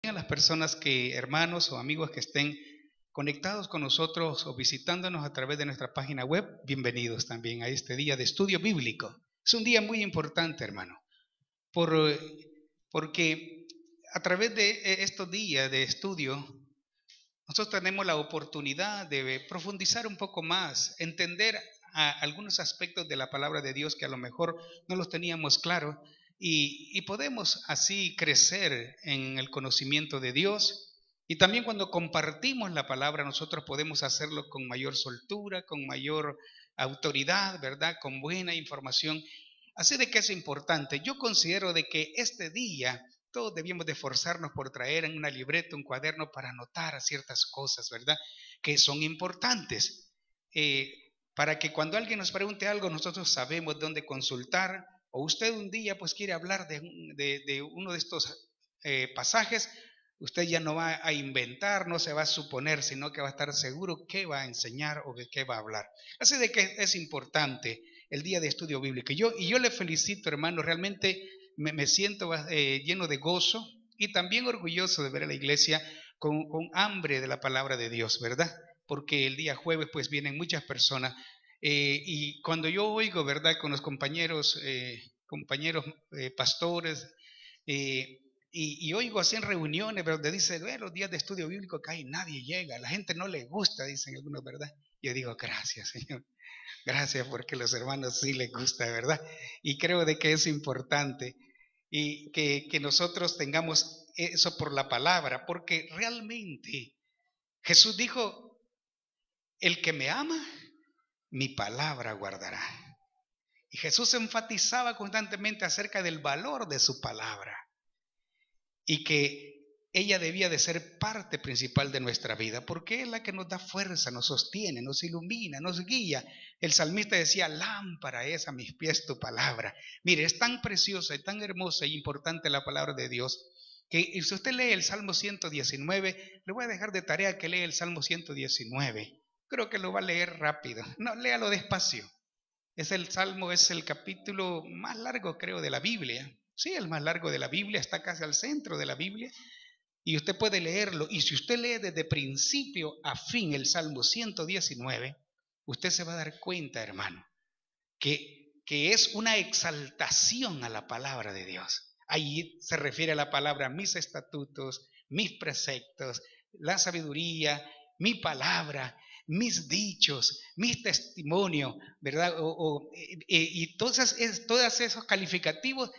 a las personas hermanos o amigos que estén conectados con nosotros o visitándonos a través de nuestra página web, bienvenidos también a este día de estudio bíblico. Es un día muy importante, hermano, porque a través de estos días de estudio, nosotros tenemos la oportunidad de profundizar un poco más, entender algunos aspectos de la palabra de Dios que a lo mejor no los teníamos claro y podemos así crecer en el conocimiento de Dios. Y también cuando compartimos la palabra, nosotros podemos hacerlo con mayor soltura, con mayor autoridad, ¿verdad? Con buena información. Así de que es importante. Yo considero de que este día todos debíamos de esforzarnos por traer en una libreta, un cuaderno para anotar ciertas cosas, ¿verdad? Que son importantes. Para que cuando alguien nos pregunte algo, nosotros sabemos dónde consultar. O usted un día pues quiere hablar de uno de estos pasajes, usted ya no va a inventar, no se va a suponer, sino que va a estar seguro qué va a enseñar o de qué va a hablar. Así de que es importante el día de estudio bíblico. Y yo le felicito, hermano, realmente me siento lleno de gozo y también orgulloso de ver a la iglesia con hambre de la palabra de Dios, ¿verdad? Porque el día jueves pues vienen muchas personas y cuando yo oigo, ¿verdad? Con los compañeros pastores, y oigo así en reuniones donde dice, los días de estudio bíblico que hay, nadie llega, la gente no le gusta, dicen algunos, ¿verdad? Yo digo, gracias, Señor. Gracias porque los hermanos sí les gusta, ¿verdad? Y creo de que es importante y que nosotros tengamos eso por la palabra, porque realmente Jesús dijo, el que me ama, mi palabra guardará. Y Jesús enfatizaba constantemente acerca del valor de su palabra y que ella debía de ser parte principal de nuestra vida, porque es la que nos da fuerza, nos sostiene, nos ilumina, nos guía. El salmista decía, lámpara es a mis pies tu palabra. Mire, es tan preciosa y tan hermosa y importante la palabra de Dios, que si usted lee el Salmo 119, le voy a dejar de tarea que lea el Salmo 119. Creo que lo va a leer rápido. No, léalo despacio. Es el capítulo más largo, creo, de la Biblia. Sí, el más largo de la Biblia, está casi al centro de la Biblia. Y usted puede leerlo. Y si usted lee desde principio a fin el Salmo 119, usted se va a dar cuenta, hermano, que es una exaltación a la palabra de Dios. Ahí se refiere a la palabra mis estatutos, mis preceptos, la sabiduría, mi palabra, mis dichos, mis testimonios, ¿verdad? Y todos esos calificativos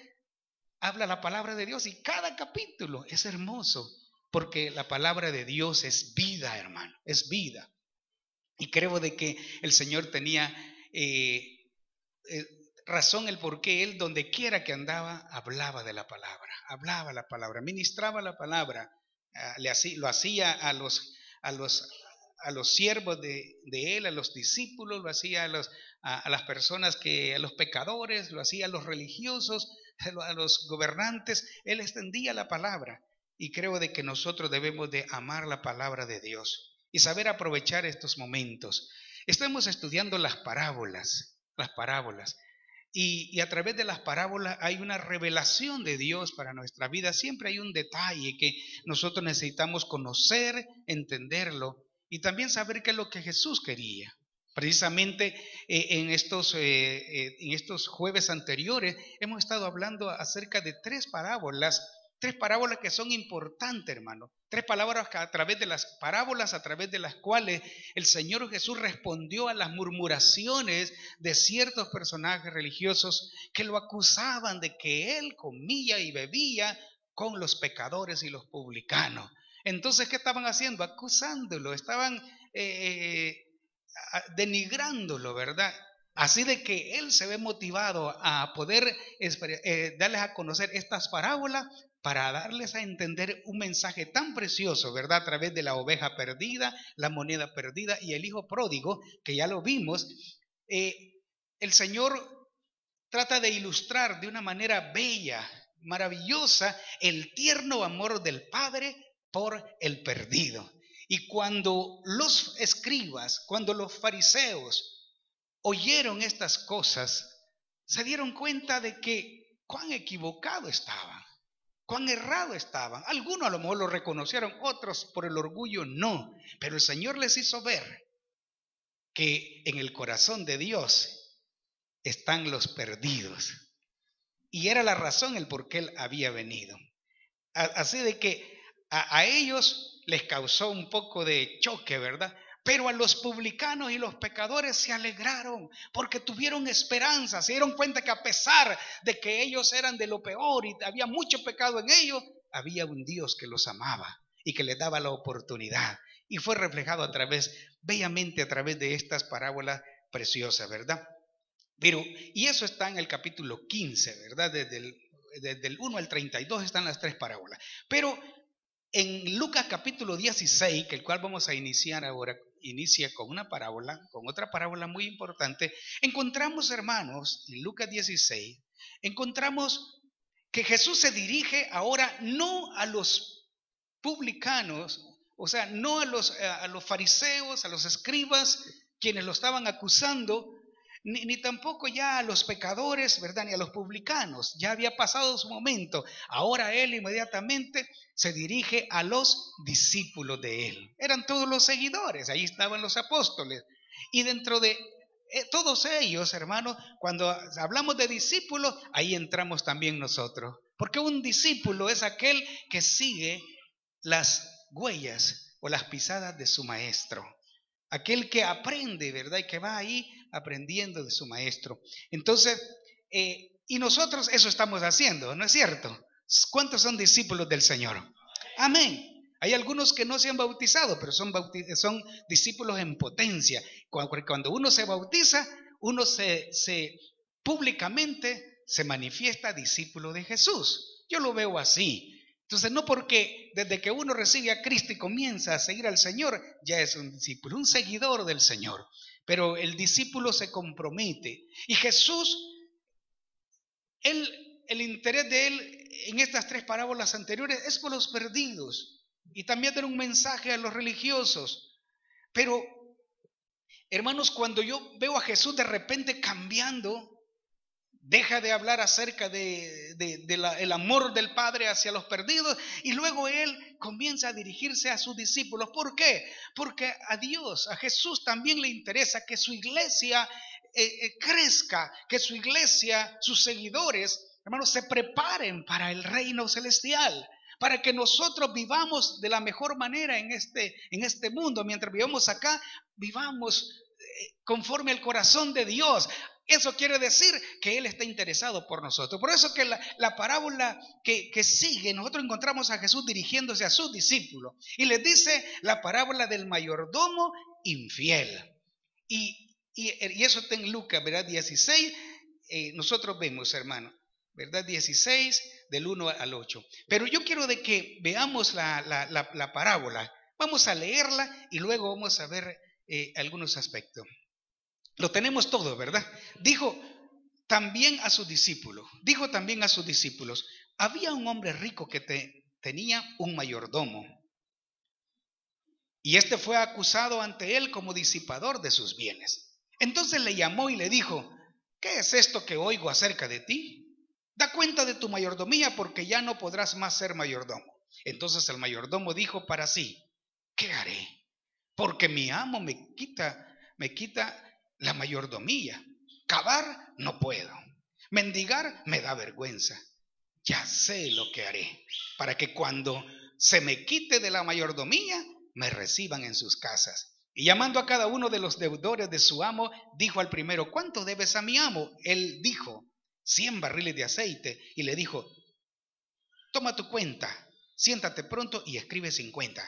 habla la palabra de Dios y cada capítulo es hermoso porque la palabra de Dios es vida, hermano, es vida. Y creo de que el Señor tenía eh, razón el por qué Él donde quiera que andaba hablaba de la palabra, ministraba la palabra, lo hacía a los siervos de Él, a los discípulos, lo hacía a las personas a los pecadores, lo hacía a los religiosos, a los gobernantes. Él extendía la palabra y creo de que nosotros debemos de amar la palabra de Dios y saber aprovechar estos momentos. Estamos estudiando las parábolas. Y a través de las parábolas hay una revelación de Dios para nuestra vida. Siempre hay un detalle que nosotros necesitamos conocer, entenderlo y también saber qué es lo que Jesús quería. Precisamente en estos jueves anteriores hemos estado hablando acerca de tres parábolas que son importantes, hermano. Tres palabras a través de las parábolas, a través de las cuales el Señor Jesús respondió a las murmuraciones de ciertos personajes religiosos que lo acusaban de que Él comía y bebía con los pecadores y los publicanos. Entonces, ¿qué estaban haciendo? Acusándolo, estaban denigrándolo, ¿verdad? Así de que él se ve motivado a poder darles a conocer estas parábolas para darles a entender un mensaje tan precioso, ¿verdad? A través de la oveja perdida, la moneda perdida y el hijo pródigo, que ya lo vimos. El Señor trata de ilustrar de una manera bella, maravillosa, el tierno amor del Padre por el perdido. Y cuando los escribas, cuando los fariseos oyeron estas cosas, se dieron cuenta de que cuán equivocado estaban. cuán errado estaban. Algunos a lo mejor lo reconocieron, otros por el orgullo no. Pero el Señor les hizo ver que en el corazón de Dios están los perdidos. Y era la razón el por qué Él había venido. Así de que a ellos les causó un poco de choque, ¿verdad? Pero a los publicanos y los pecadores se alegraron porque tuvieron esperanza, se dieron cuenta que a pesar de que ellos eran de lo peor y había mucho pecado en ellos, había un Dios que los amaba y que les daba la oportunidad. Y fue reflejado bellamente a través de estas parábolas preciosas, ¿verdad? Pero, y eso está en el capítulo 15, ¿verdad? Desde el 1 al 32 están las tres parábolas. Pero en Lucas capítulo 16, que el cual vamos a iniciar ahora, inicia con una parábola, con otra parábola muy importante. Encontramos, hermanos, en Lucas 16, encontramos que Jesús se dirige ahora no a los publicanos, o sea, no a los fariseos, a los escribas, quienes lo estaban acusando, ni tampoco ya a los pecadores, ¿verdad? Ni a los publicanos. Ya había pasado su momento. Ahora Él inmediatamente se dirige a los discípulos de Él. Eran todos los seguidores, ahí estaban los apóstoles. Y dentro de todos ellos, hermanos, cuando hablamos de discípulos, ahí entramos también nosotros. Porque un discípulo es aquel que sigue las huellas o las pisadas de su maestro. Aquel que aprende, ¿verdad? Y que va ahí aprendiendo de su maestro. Entonces, y nosotros eso estamos haciendo, ¿no es cierto? ¿Cuántos son discípulos del Señor? Amén. Hay algunos que no se han bautizado, pero son discípulos en potencia. Cuando uno se bautiza, uno públicamente se manifiesta discípulo de Jesús. Yo lo veo así. Entonces, no porque desde que uno recibe a Cristo y comienza a seguir al Señor, ya es un discípulo, un seguidor del Señor. Pero el discípulo se compromete. Y Jesús, el interés de Él en estas tres parábolas anteriores es por los perdidos. Y también dar un mensaje a los religiosos. Pero, hermanos, cuando yo veo a Jesús de repente cambiando, deja de hablar acerca del amor del Padre hacia los perdidos y luego Él comienza a dirigirse a sus discípulos. ¿Por qué? Porque a Dios, a Jesús también le interesa que su iglesia crezca, que su iglesia, sus seguidores, hermanos, se preparen para el reino celestial. Para que nosotros vivamos de la mejor manera en este mundo. Mientras vivamos acá, vivamos conforme al corazón de Dios. Eso quiere decir que Él está interesado por nosotros. Por eso que la parábola que sigue, nosotros encontramos a Jesús dirigiéndose a sus discípulos. Y les dice la parábola del mayordomo infiel. Y eso está en Lucas, ¿verdad? 16, nosotros vemos, hermano, ¿verdad? 16, del 1 al 8. Pero yo quiero de que veamos la parábola. Vamos a leerla y luego vamos a ver algunos aspectos. Lo tenemos todo, ¿verdad? Dijo también a sus discípulos, había un hombre rico que tenía un mayordomo. Y este fue acusado ante él como disipador de sus bienes. Entonces le llamó y le dijo, ¿qué es esto que oigo acerca de ti? Da cuenta de tu mayordomía porque ya no podrás más ser mayordomo. Entonces el mayordomo dijo para sí, ¿qué haré? Porque mi amo me quita la mayordomía. Cavar no puedo. Mendigar me da vergüenza. Ya sé lo que haré para que cuando se me quite de la mayordomía me reciban en sus casas. Y llamando a cada uno de los deudores de su amo, dijo al primero, ¿cuánto debes a mi amo? Él dijo, 100 barriles de aceite. Y le dijo, toma tu cuenta, siéntate pronto y escribe 50.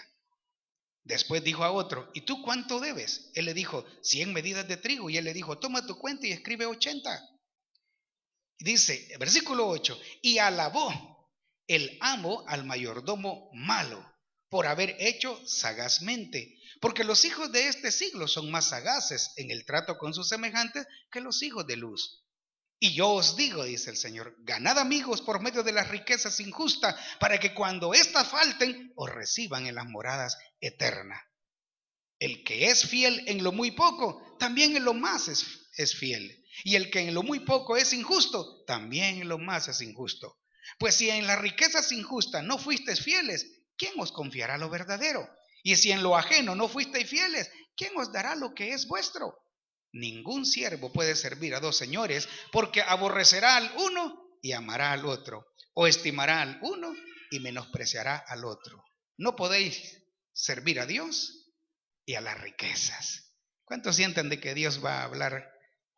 Después dijo a otro, ¿y tú cuánto debes? Él le dijo, 100 medidas de trigo. Y él le dijo, toma tu cuenta y escribe 80. Dice, versículo 8, y alabó el amo al mayordomo malo por haber hecho sagazmente, porque los hijos de este siglo son más sagaces en el trato con sus semejantes que los hijos de luz. Y yo os digo, dice el Señor, ganad amigos por medio de las riquezas injustas, para que cuando éstas falten, os reciban en las moradas eternas. El que es fiel en lo muy poco, también en lo más es fiel. Y el que en lo muy poco es injusto, también en lo más es injusto. Pues si en las riquezas injustas no fuisteis fieles, ¿quién os confiará lo verdadero? Y si en lo ajeno no fuisteis fieles, ¿quién os dará lo que es vuestro? Ningún siervo puede servir a dos señores, porque aborrecerá al uno y amará al otro, o estimará al uno y menospreciará al otro. No podéis servir a Dios y a las riquezas. ¿Cuántos sienten de que Dios va a hablar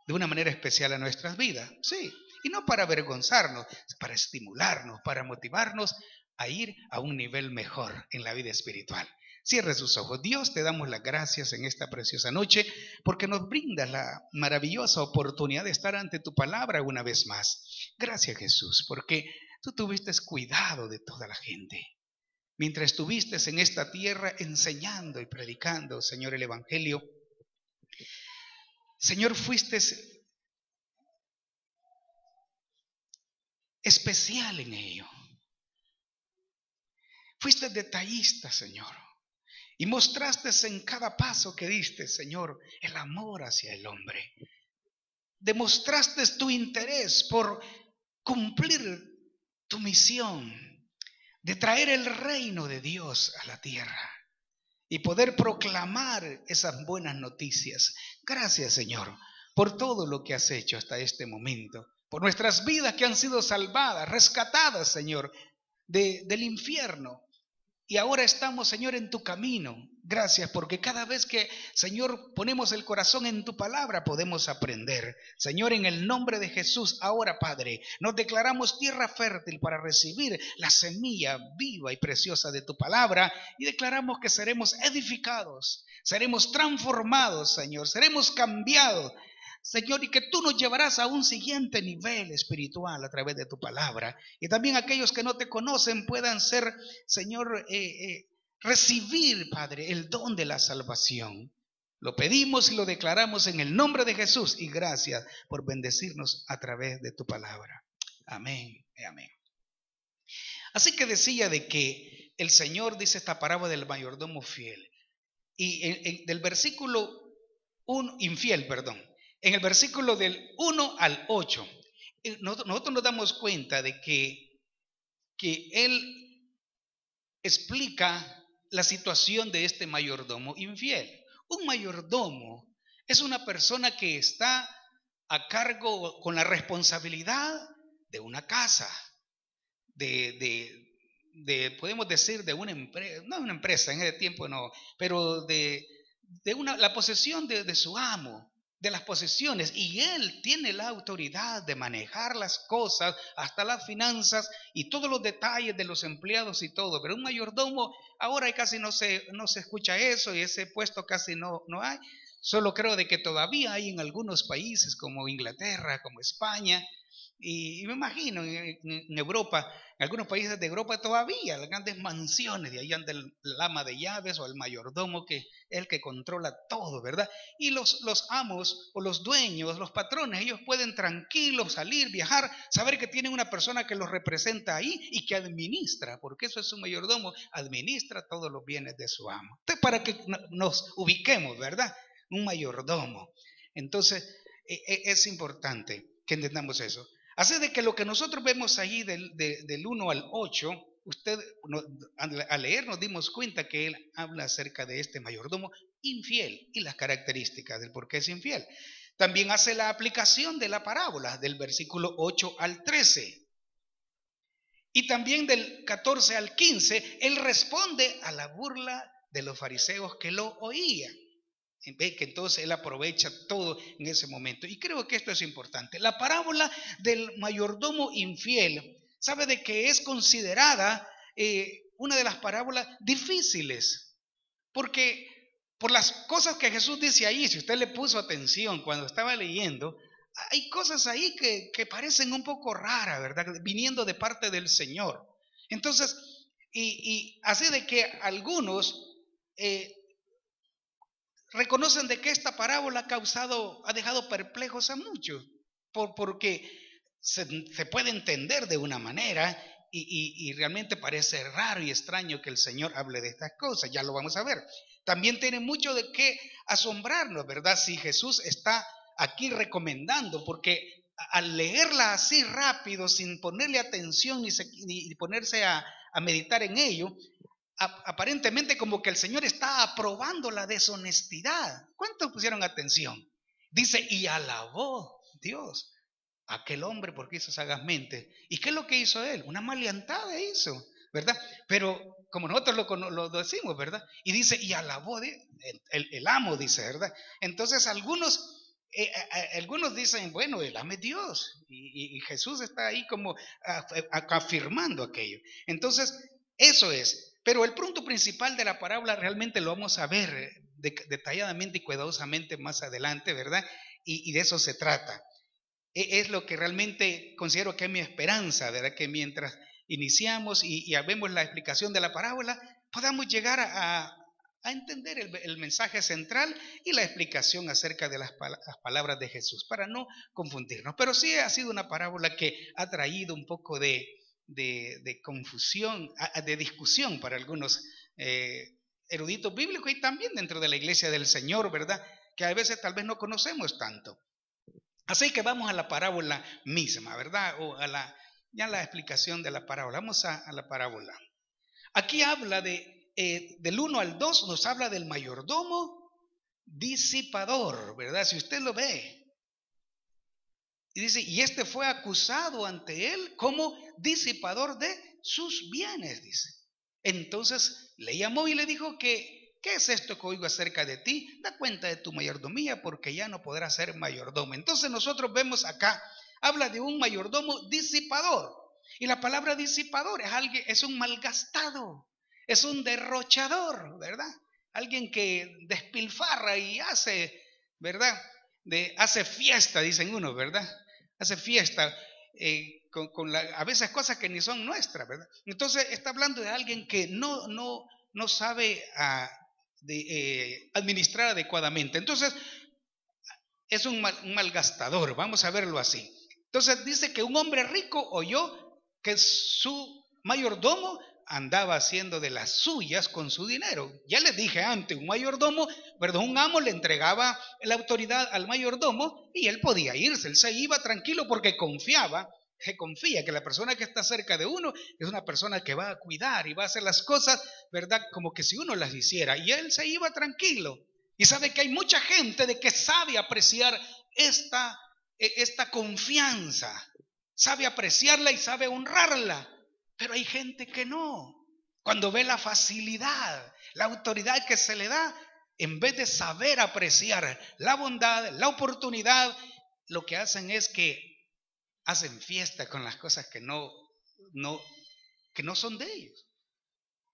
de una manera especial a nuestras vidas? Sí, y no para avergonzarnos, para estimularnos, para motivarnos a ir a un nivel mejor en la vida espiritual. Cierre sus ojos. Dios, te damos las gracias en esta preciosa noche porque nos brindas la maravillosa oportunidad de estar ante tu palabra una vez más. Gracias, Jesús, porque tú tuviste cuidado de toda la gente. Mientras estuviste en esta tierra enseñando y predicando, Señor, el Evangelio, Señor, fuiste especial en ello. Fuiste detallista, Señor. Y mostraste en cada paso que diste, Señor, el amor hacia el hombre. Demostraste tu interés por cumplir tu misión de traer el reino de Dios a la tierra y poder proclamar esas buenas noticias. Gracias, Señor, por todo lo que has hecho hasta este momento, por nuestras vidas que han sido salvadas, rescatadas, Señor, del infierno. Y ahora estamos, Señor, en tu camino. Gracias, porque cada vez que, Señor, ponemos el corazón en tu palabra, podemos aprender. Señor, en el nombre de Jesús, ahora, Padre, nos declaramos tierra fértil para recibir la semilla viva y preciosa de tu palabra y declaramos que seremos edificados, seremos transformados, Señor, seremos cambiados, Señor, y que tú nos llevarás a un siguiente nivel espiritual a través de tu palabra. Y también aquellos que no te conocen puedan ser, Señor, recibir, Padre, el don de la salvación. Lo pedimos y lo declaramos en el nombre de Jesús. Y gracias por bendecirnos a través de tu palabra. Amén y amén. Así que decía de que el Señor dice esta parábola del mayordomo fiel. Y del versículo 1, infiel, perdón. En el versículo del 1 al 8, nosotros nos damos cuenta de que él explica la situación de este mayordomo infiel. Un mayordomo es una persona que está a cargo con la responsabilidad de una casa, podemos decir, de una empresa, no una empresa en ese tiempo no, pero la posesión de su amo, de las posesiones, y él tiene la autoridad de manejar las cosas, hasta las finanzas y todos los detalles de los empleados y todo. Pero un mayordomo, ahora casi no se escucha eso, y ese puesto casi no hay. Solo creo de que todavía hay en algunos países como Inglaterra, como España, y me imagino en Europa, en algunos países de Europa todavía, las grandes mansiones, de ahí anda el ama de llaves o el mayordomo, que es el que controla todo, ¿verdad? Y los amos o los dueños, los patrones, ellos pueden tranquilos salir, viajar, saber que tienen una persona que los representa ahí y que administra, porque eso es un mayordomo, administra todos los bienes de su amo. Entonces, para que nos ubiquemos, ¿verdad? Un mayordomo. Entonces, es importante que entendamos eso. Así de que lo que nosotros vemos ahí del 1 al 8, usted al leer nos dimos cuenta que él habla acerca de este mayordomo infiel y las características del por qué es infiel. También hace la aplicación de la parábola del versículo 8 al 13. Y también del 14 al 15, él responde a la burla de los fariseos que lo oían. Ve que entonces él aprovecha todo en ese momento. Y creo que esto es importante. La parábola del mayordomo infiel, sabe de que es considerada una de las parábolas difíciles. Porque por las cosas que Jesús dice ahí, si usted le puso atención cuando estaba leyendo, hay cosas ahí que parecen un poco raras, ¿verdad? Viniendo de parte del Señor. Entonces, y así de que algunos reconocen de que esta parábola ha dejado perplejos a muchos, porque se puede entender de una manera y realmente parece raro y extraño que el Señor hable de estas cosas. Ya lo vamos a ver. También tiene mucho de qué asombrarnos, ¿verdad? Si Jesús está aquí recomendando, porque al leerla así rápido, sin ponerle atención ni ponerse a meditar en ello, aparentemente como que el Señor está aprobando la deshonestidad. ¿Cuántos pusieron atención? Dice, y alabó Dios a aquel hombre porque hizo sagazmente. ¿Y qué es lo que hizo él? Una maleantada hizo, ¿verdad? Pero como nosotros lo decimos, ¿verdad? Y dice, y alabó el amo, dice, ¿verdad? Entonces algunos dicen, bueno, el amo es Dios. Y Jesús está ahí como afirmando aquello. Entonces, eso es. Pero el punto principal de la parábola realmente lo vamos a ver detalladamente y cuidadosamente más adelante, ¿verdad? Y de eso se trata. Es lo que realmente considero que es mi esperanza, ¿verdad? Que mientras iniciamos y vemos la explicación de la parábola, podamos llegar a entender el mensaje central y la explicación acerca de las palabras de Jesús, para no confundirnos. Pero sí ha sido una parábola que ha traído un poco de confusión, de discusión para algunos eruditos bíblicos y también dentro de la iglesia del Señor, ¿verdad? Que a veces tal vez no conocemos tanto. Así que vamos a la parábola misma, ¿verdad? O ya la explicación de la parábola. Vamos a la parábola. Aquí habla del 1 al 2, nos habla del mayordomo disipador, ¿verdad? Si usted lo ve. Y dice, y este fue acusado ante él como disipador de sus bienes, dice. Entonces le llamó y le dijo ¿qué es esto que oigo acerca de ti? Da cuenta de tu mayordomía porque ya no podrás ser mayordomo. Entonces nosotros vemos acá, habla de un mayordomo disipador. Y la palabra disipador es un malgastado, es un derrochador, ¿verdad? Alguien que despilfarra y hace, ¿verdad? Hace fiesta, dicen unos, ¿verdad? Hace fiesta a veces cosas que ni son nuestras, ¿verdad? Entonces está hablando de alguien que no sabe administrar adecuadamente. Entonces es un malgastador, vamos a verlo así. Entonces dice que un hombre rico oyó que su mayordomo andaba haciendo de las suyas con su dinero. Ya les dije antes, un amo le entregaba la autoridad al mayordomo y él podía irse, él se iba tranquilo porque confía que la persona que está cerca de uno es una persona que va a cuidar y va a hacer las cosas, ¿verdad? Como que si uno las hiciera. Y él se iba tranquilo. Y sabe que hay mucha gente de que sabe apreciar esta confianza, sabe apreciarla y sabe honrarla, pero hay gente que no. Cuando ve la facilidad, la autoridad que se le da, en vez de saber apreciar la bondad, la oportunidad, lo que hacen es que hacen fiesta con las cosas que no son de ellos.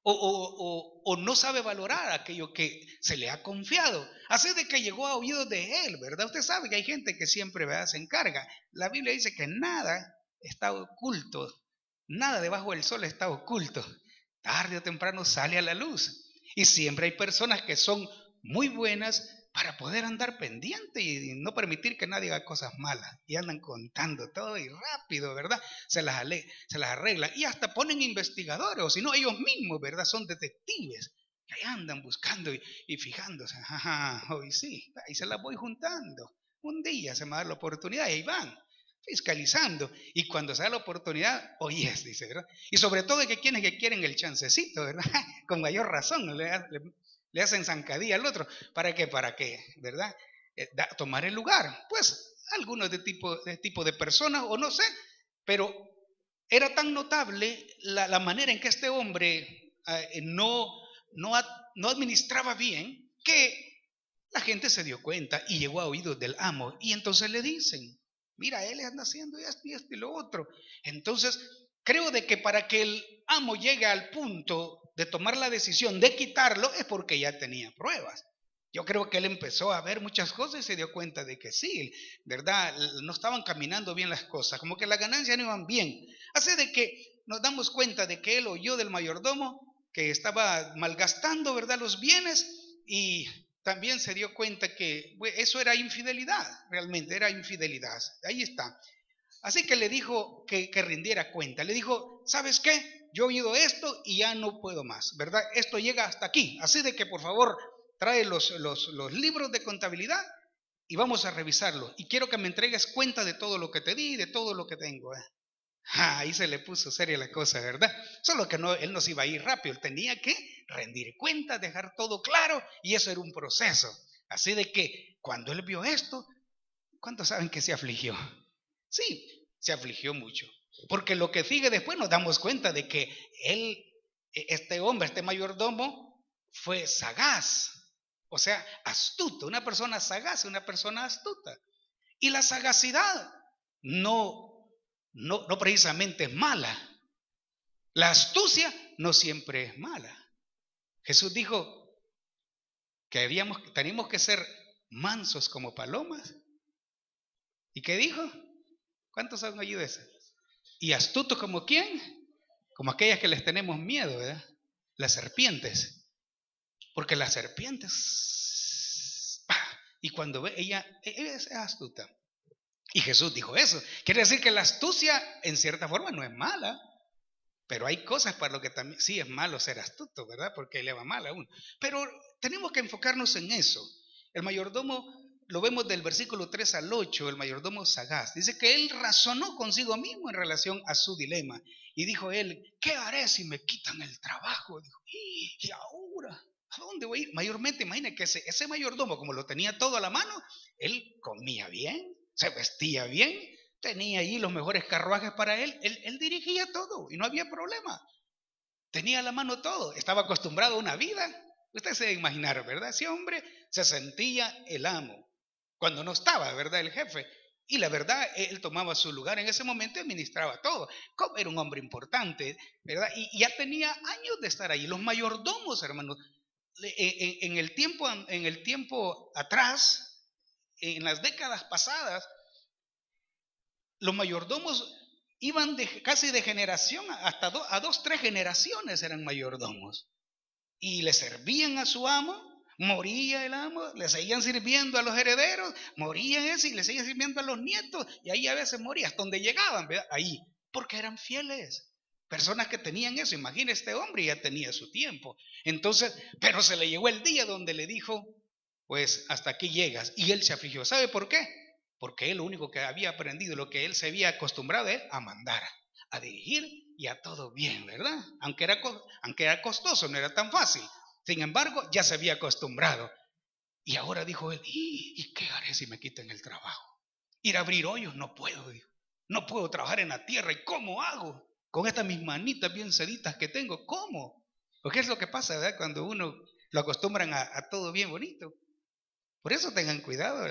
O no sabe valorar aquello que se le ha confiado. Así de que llegó a oídos de él, ¿verdad? Usted sabe que hay gente que siempre, ¿verdad?, se encarga. La Biblia dice que nada está oculto, nada debajo del sol está oculto. Tarde o temprano sale a la luz. Y siempre hay personas que son muy buenas para poder andar pendiente y no permitir que nadie haga cosas malas. Y andan contando todo y rápido, ¿verdad? Se las arreglan. Y hasta ponen investigadores, o si no, ellos mismos, ¿verdad? Son detectives. Que ahí andan buscando y fijándose. Ajá, hoy sí, ahí se las voy juntando. Un día se me da la oportunidad y ahí van, fiscalizando. Y cuando se da la oportunidad, oye, dice, ¿verdad? Y sobre todo que quienes que quieren el chancecito, ¿verdad? Con mayor razón, le hacen zancadilla al otro. ¿Para qué? Para que, ¿verdad? Tomar el lugar. Pues algunos de tipo de personas, o no sé, pero era tan notable la manera en que este hombre no administraba bien, que la gente se dio cuenta y llegó a oídos del amo. Y entonces le dicen, mira, él anda haciendo esto y lo otro. Entonces, creo de que para que el amo llegue al punto de tomar la decisión de quitarlo es porque ya tenía pruebas. Yo creo que él empezó a ver muchas cosas y se dio cuenta de que sí, ¿verdad? No estaban caminando bien las cosas, como que las ganancias no iban bien. Así de que nos damos cuenta de que él oyó del mayordomo que estaba malgastando, ¿verdad?, los bienes, y también se dio cuenta que eso era infidelidad, realmente era infidelidad. Ahí está. Así que le dijo que rindiera cuenta. Le dijo, ¿sabes qué? Yo he oído esto y ya no puedo más, ¿verdad? Esto llega hasta aquí. Así de que por favor trae los libros de contabilidad y vamos a revisarlo. Y quiero que me entregues cuenta de todo lo que te di, de todo lo que tengo. Ahí se le puso seria la cosa, ¿verdad? Solo que no, él no se iba a ir rápido, él tenía que rendir cuentas, dejar todo claro, y eso era un proceso. Así de que cuando él vio esto, ¿cuántos saben que se afligió? Sí, se afligió mucho. Porque lo que sigue después nos damos cuenta de que él, este hombre, este mayordomo, fue sagaz. O sea, astuto, una persona sagaz, una persona astuta. Y la sagacidad no precisamente es mala. La astucia no siempre es mala. Jesús dijo que teníamos que ser mansos como palomas. ¿Y qué dijo? ¿Cuántos han oído eso? ¿Y astutos como quién? Como aquellas que les tenemos miedo, ¿verdad? Las serpientes. Porque las serpientes, y cuando ve, ella es astuta. Y Jesús dijo eso. Quiere decir que la astucia en cierta forma no es mala. Pero hay cosas para lo que también, sí es malo ser astuto, ¿verdad? Porque le va mal a uno. Pero tenemos que enfocarnos en eso. El mayordomo, lo vemos del versículo 3 al 8, el mayordomo sagaz. Dice que él razonó consigo mismo en relación a su dilema. Y dijo él, ¿qué haré si me quitan el trabajo? Dijo, ¿y ahora? ¿A dónde voy a ir? Mayormente, imagínate que ese mayordomo, como lo tenía todo a la mano, él comía bien, se vestía bien, tenía ahí los mejores carruajes para él dirigía todo y no había problema. Tenía a la mano todo, estaba acostumbrado a una vida. Usted se debe imaginar, ¿verdad? Ese hombre se sentía el amo cuando no estaba, ¿verdad? El jefe. Y la verdad, él tomaba su lugar en ese momento y administraba todo. Como era un hombre importante, ¿verdad? Y ya tenía años de estar ahí. Los mayordomos, hermanos, en el tiempo atrás, en las décadas pasadas, los mayordomos iban casi de generación hasta a 2, 3 generaciones eran mayordomos. Y le servían a su amo, moría el amo, le seguían sirviendo a los herederos, morían ese y le seguían sirviendo a los nietos. Y ahí a veces moría, hasta donde llegaban, ¿verdad? Ahí, porque eran fieles. Personas que tenían eso, imagina este hombre ya tenía su tiempo. Entonces, pero se le llegó el día donde le dijo, pues hasta aquí llegas. Y él se afligió. ¿Sabe por qué? Porque él lo único que había aprendido, lo que él se había acostumbrado es a mandar, a dirigir y a todo bien, ¿verdad? Aunque era costoso, no era tan fácil. Sin embargo, ya se había acostumbrado. Y ahora dijo él, ¿y qué haré si me quitan el trabajo? Ir a abrir hoyos, no puedo, dijo. No puedo trabajar en la tierra. ¿Y cómo hago? Con estas mis manitas bien seditas que tengo, ¿cómo? Porque es lo que pasa, ¿verdad? Cuando uno lo acostumbran a todo bien bonito. Por eso tengan cuidado,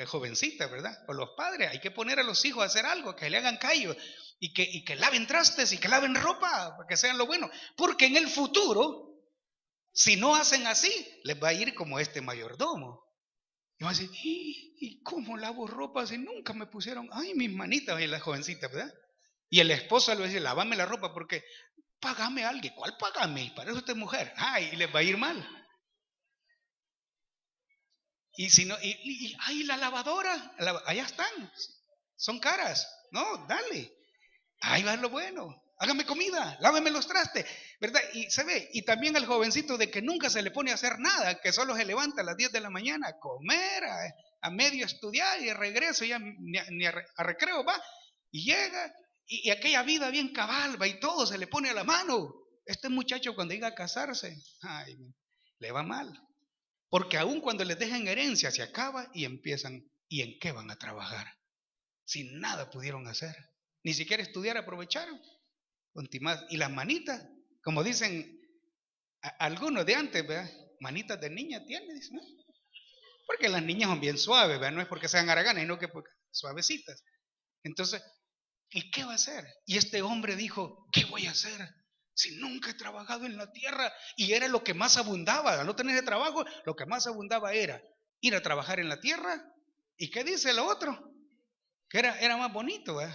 jovencita, ¿verdad? O los padres, hay que poner a los hijos a hacer algo, que le hagan callo y que laven trastes y que laven ropa, para que sean lo bueno. Porque en el futuro, si no hacen así, les va a ir como este mayordomo. Y van a decir, ¿y cómo lavo ropa si nunca me pusieron? Ay, mis manitas, y la jovencita, ¿verdad? Y el esposo le va a decir, lávame la ropa porque págame a alguien. ¿Cuál págame? Para eso usted es mujer. Ay, y les va a ir mal. Y si no, ay, la lavadora, allá están, son caras. No, dale. Ahí va lo bueno. Hágame comida, láveme los trastes, ¿verdad? Y se ve, y también el jovencito de que nunca se le pone a hacer nada, que solo se levanta a las 10 de la mañana a comer, a medio estudiar y regreso, ya ni a recreo va, y llega, y aquella vida bien cabal, va y todo se le pone a la mano. Este muchacho cuando llega a casarse, ay, le va mal. Porque aun cuando les dejan herencia se acaba y empiezan, ¿y en qué van a trabajar? Si nada pudieron hacer, ni siquiera estudiar aprovecharon. Y las manitas, como dicen algunos de antes, ¿verdad? Manitas de niña tienen, ¿no? Porque las niñas son bien suaves, ¿verdad? No es porque sean haraganas, sino que porque suavecitas. Entonces, ¿y qué va a hacer? Y este hombre dijo, ¿qué voy a hacer? Si nunca he trabajado en la tierra, y era lo que más abundaba, al no tener ese trabajo, lo que más abundaba era ir a trabajar en la tierra. ¿Y qué dice lo otro? Que era más bonito, ¿eh?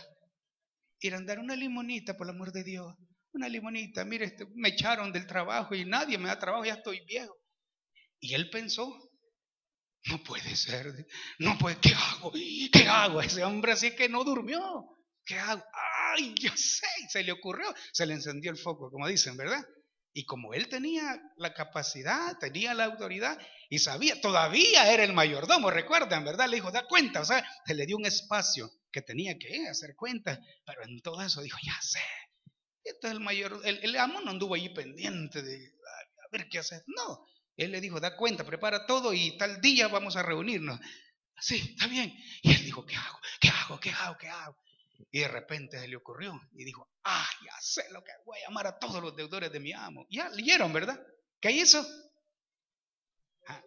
Ir a andar una limonita, por el amor de Dios, una limonita. Mire, me echaron del trabajo y nadie me da trabajo, ya estoy viejo. Y él pensó, no puede ser, no puede, ¿qué hago? ¿Qué hago? Ese hombre así que no durmió. ¿Qué hago? Ay, yo sé, se le ocurrió, se le encendió el foco, como dicen, ¿verdad? Y como él tenía la capacidad, tenía la autoridad y sabía, todavía era el mayordomo, recuerdan, ¿verdad? Le dijo, da cuenta, o sea, se le dio un espacio que tenía que hacer cuenta, pero en todo eso dijo, ya sé. Entonces el mayor, el amo no anduvo ahí pendiente de a ver qué hacer. No, él le dijo, da cuenta, prepara todo y tal día vamos a reunirnos. Sí, está bien. Y él dijo, ¿qué hago? ¿Qué hago? ¿Qué hago? ¿Qué hago? Y de repente se le ocurrió y dijo, ya sé lo que voy a llamar a todos los deudores de mi amo. Ya leyeron, ¿verdad? ¿Qué hizo? Ah,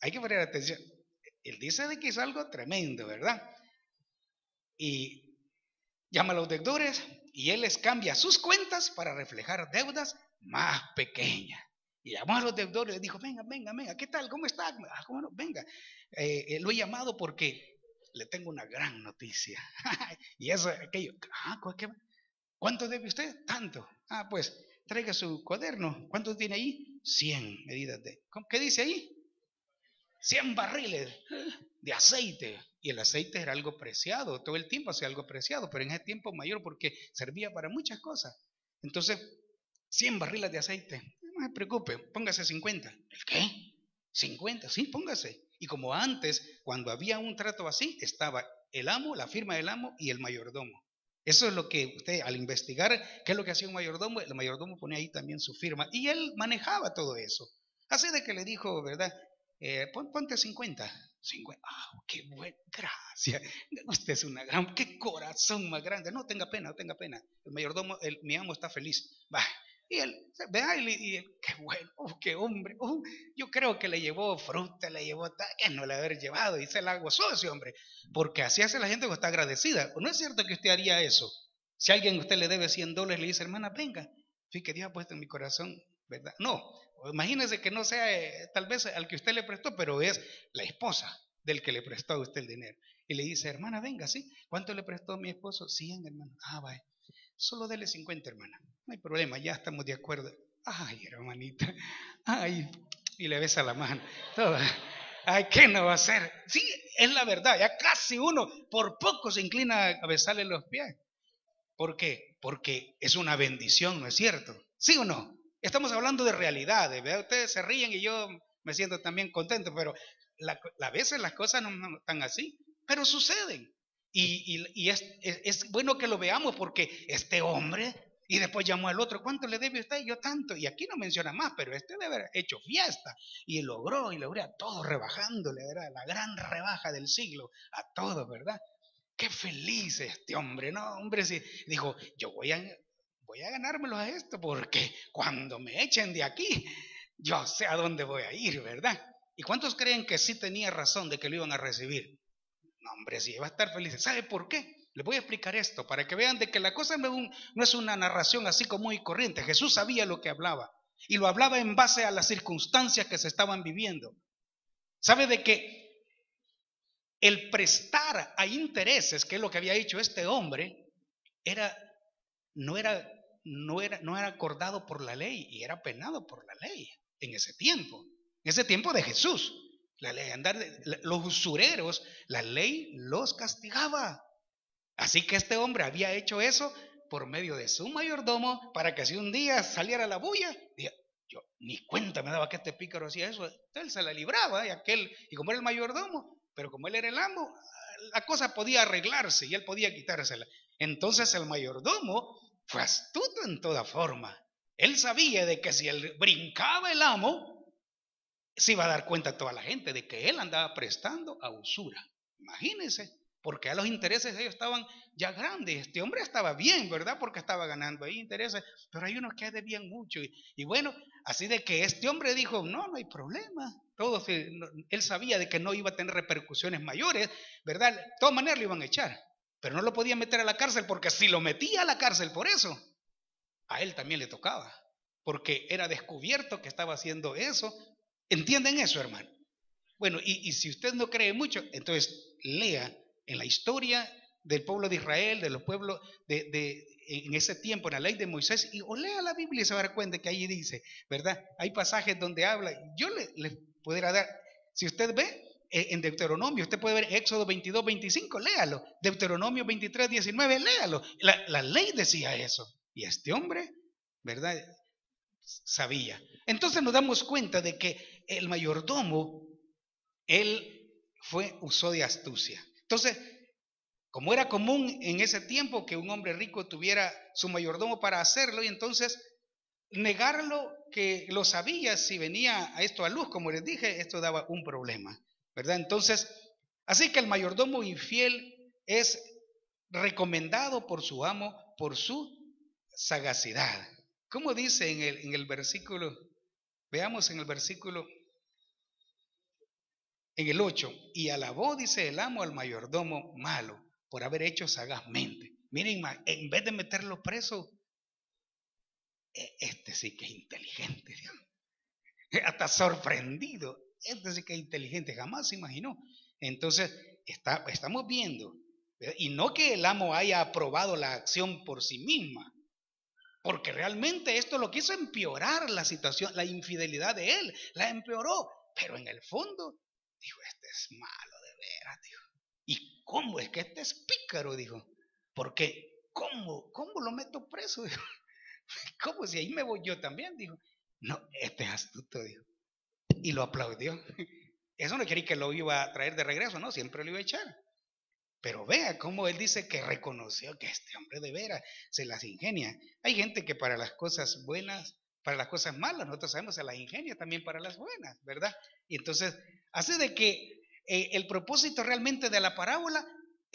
hay que poner atención. Él dice de que hizo algo tremendo, ¿verdad? Y llama a los deudores y él les cambia sus cuentas para reflejar deudas más pequeñas. Y llamó a los deudores y les dijo, venga, venga, venga, ¿qué tal? ¿Cómo está? ¿Cómo no? Venga, lo he llamado porque le tengo una gran noticia. Y eso, aquello, ¿cuánto debe usted? Tanto. Pues traiga su cuaderno. ¿Cuánto tiene ahí? 100 medidas de... ¿Qué dice ahí? 100 barriles de aceite. Y el aceite era algo preciado, todo el tiempo hacía algo preciado, pero en ese tiempo mayor porque servía para muchas cosas. Entonces, 100 barriles de aceite. No se preocupe, póngase 50. ¿El qué? 50, sí, póngase. Y como antes, cuando había un trato así, estaba el amo, la firma del amo y el mayordomo. Eso es lo que usted, al investigar qué es lo que hacía un mayordomo, el mayordomo ponía ahí también su firma. Y él manejaba todo eso. Así de que le dijo, ¿verdad? Ponte 50. 50. Qué buena, gracias. Usted es una gran, qué corazón más grande. No tenga pena, no tenga pena. El mayordomo, mi amo está feliz. Va. Y él, vea, qué bueno, qué hombre. Yo creo que le llevó fruta, le llevó tal, que no le haber llevado y se la gozó ese hombre. Porque así hace la gente que está agradecida. ¿O no es cierto que usted haría eso? Si alguien a usted le debe $100, le dice, hermana, venga, fíjate que Dios ha puesto en mi corazón, ¿verdad? No, imagínese que no sea tal vez al que usted le prestó, pero es la esposa del que le prestó a usted el dinero. Y le dice, hermana, venga, ¿sí? ¿Cuánto le prestó mi esposo? 100, hermano. Vaya. Solo dele 50, hermana. No hay problema, ya estamos de acuerdo. Ay, hermanita. Ay, y le besa la mano. Todo. Ay, ¿qué no va a hacer? Sí, es la verdad. Ya casi uno por poco se inclina a besarle los pies. ¿Por qué? Porque es una bendición, ¿no es cierto? ¿Sí o no? Estamos hablando de realidades, ¿verdad? Ustedes se ríen y yo me siento también contento, pero a veces las cosas no están así, pero suceden. Y es bueno que lo veamos porque este hombre, y después llamó al otro, ¿cuánto le debe usted? Yo tanto. Y aquí no menciona más, pero este debe haber hecho fiesta. Y logró a todos rebajándole, ¿verdad? La gran rebaja del siglo, a todos, ¿verdad? Qué feliz este hombre, ¿no? Hombre, sí, dijo, yo voy a ganármelo a esto porque cuando me echen de aquí, yo sé a dónde voy a ir, ¿verdad? ¿Y cuántos creen que sí tenía razón de que lo iban a recibir? No, hombre, sí, va a estar feliz. ¿Sabe por qué? Les voy a explicar esto para que vean de que la cosa no es una narración así como muy corriente. Jesús sabía lo que hablaba y lo hablaba en base a las circunstancias que se estaban viviendo. ¿Sabe de que el prestar a intereses, que es lo que había hecho este hombre, no era acordado por la ley y era penado por la ley en ese tiempo de Jesús? La ley, los usureros, la ley los castigaba. Así que este hombre había hecho eso por medio de su mayordomo para que si un día saliera la bulla, yo ni cuenta me daba que este pícaro hacía eso. Él se la libraba y como era el mayordomo, pero como él era el amo, la cosa podía arreglarse y él podía quitársela. Entonces el mayordomo fue astuto en toda forma. Él sabía de que si él brincaba el amo, se iba a dar cuenta toda la gente de que él andaba prestando a usura. Imagínense, porque a los intereses ellos estaban ya grandes. Este hombre estaba bien, ¿verdad? Porque estaba ganando ahí intereses, pero hay unos que debían mucho. Y bueno, así de que este hombre dijo, no hay problema. Él sabía de que no iba a tener repercusiones mayores, ¿verdad? De todas maneras lo iban a echar, pero no lo podían meter a la cárcel porque si lo metía a la cárcel por eso, a él también le tocaba, porque era descubierto que estaba haciendo eso. ¿Entienden eso, hermano? Bueno, y si usted no cree mucho, entonces lea en la historia del pueblo de Israel, de los pueblos en ese tiempo, en la ley de Moisés, o lea la Biblia y se va a dar cuenta que allí dice, ¿verdad? Hay pasajes donde habla, yo le pudiera dar, si usted ve en Deuteronomio, usted puede ver Éxodo 22, 25, léalo, Deuteronomio 23, 19, léalo, la ley decía eso, y este hombre, ¿verdad? sabía. Entonces nos damos cuenta de que el mayordomo, él usó de astucia. Entonces, como era común en ese tiempo que un hombre rico tuviera su mayordomo para hacerlo, y entonces negarlo que lo sabía, si venía a esto a luz, como les dije, esto daba un problema, ¿verdad? Entonces, así que el mayordomo infiel es recomendado por su amo por su sagacidad. ¿Cómo dice en el versículo? Veamos en el versículo, en el 8, y alabó, dice el amo, al mayordomo malo por haber hecho sagazmente. Miren, en vez de meterlo preso, este sí que es inteligente, Dios. Hasta sorprendido. Este sí que es inteligente, jamás se imaginó. Entonces, estamos viendo, ¿verdad? Y no que el amo haya aprobado la acción por sí misma, porque realmente esto lo quiso empeorar la situación, la infidelidad de él, la empeoró. Pero en el fondo, dijo, este es malo de veras, dijo. ¿Y cómo es que este es pícaro? Dijo, porque ¿cómo lo meto preso? Dijo, ¿cómo si ahí me voy yo también? Dijo, no, este es astuto, dijo. Y lo aplaudió. Eso no quiere que lo iba a traer de regreso, no, siempre lo iba a echar. Pero vea cómo él dice que reconoció que este hombre de veras se las ingenia. Hay gente que para las cosas buenas, para las cosas malas, nosotros sabemos se las ingenia también para las buenas, ¿verdad? Y entonces, hace de que el propósito realmente de la parábola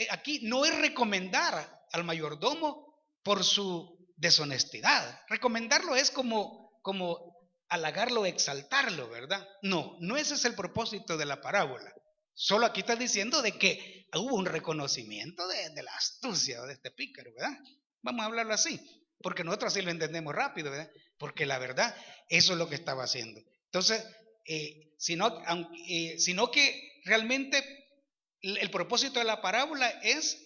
aquí no es recomendar al mayordomo por su deshonestidad. Recomendarlo es como halagarlo, exaltarlo, ¿verdad? No ese es el propósito de la parábola. Solo aquí está diciendo de que hubo un reconocimiento de la astucia de este pícaro, ¿verdad? Vamos a hablarlo así, porque nosotros así lo entendemos rápido, ¿verdad? Porque la verdad, eso es lo que estaba haciendo. Entonces, sino que realmente el propósito de la parábola es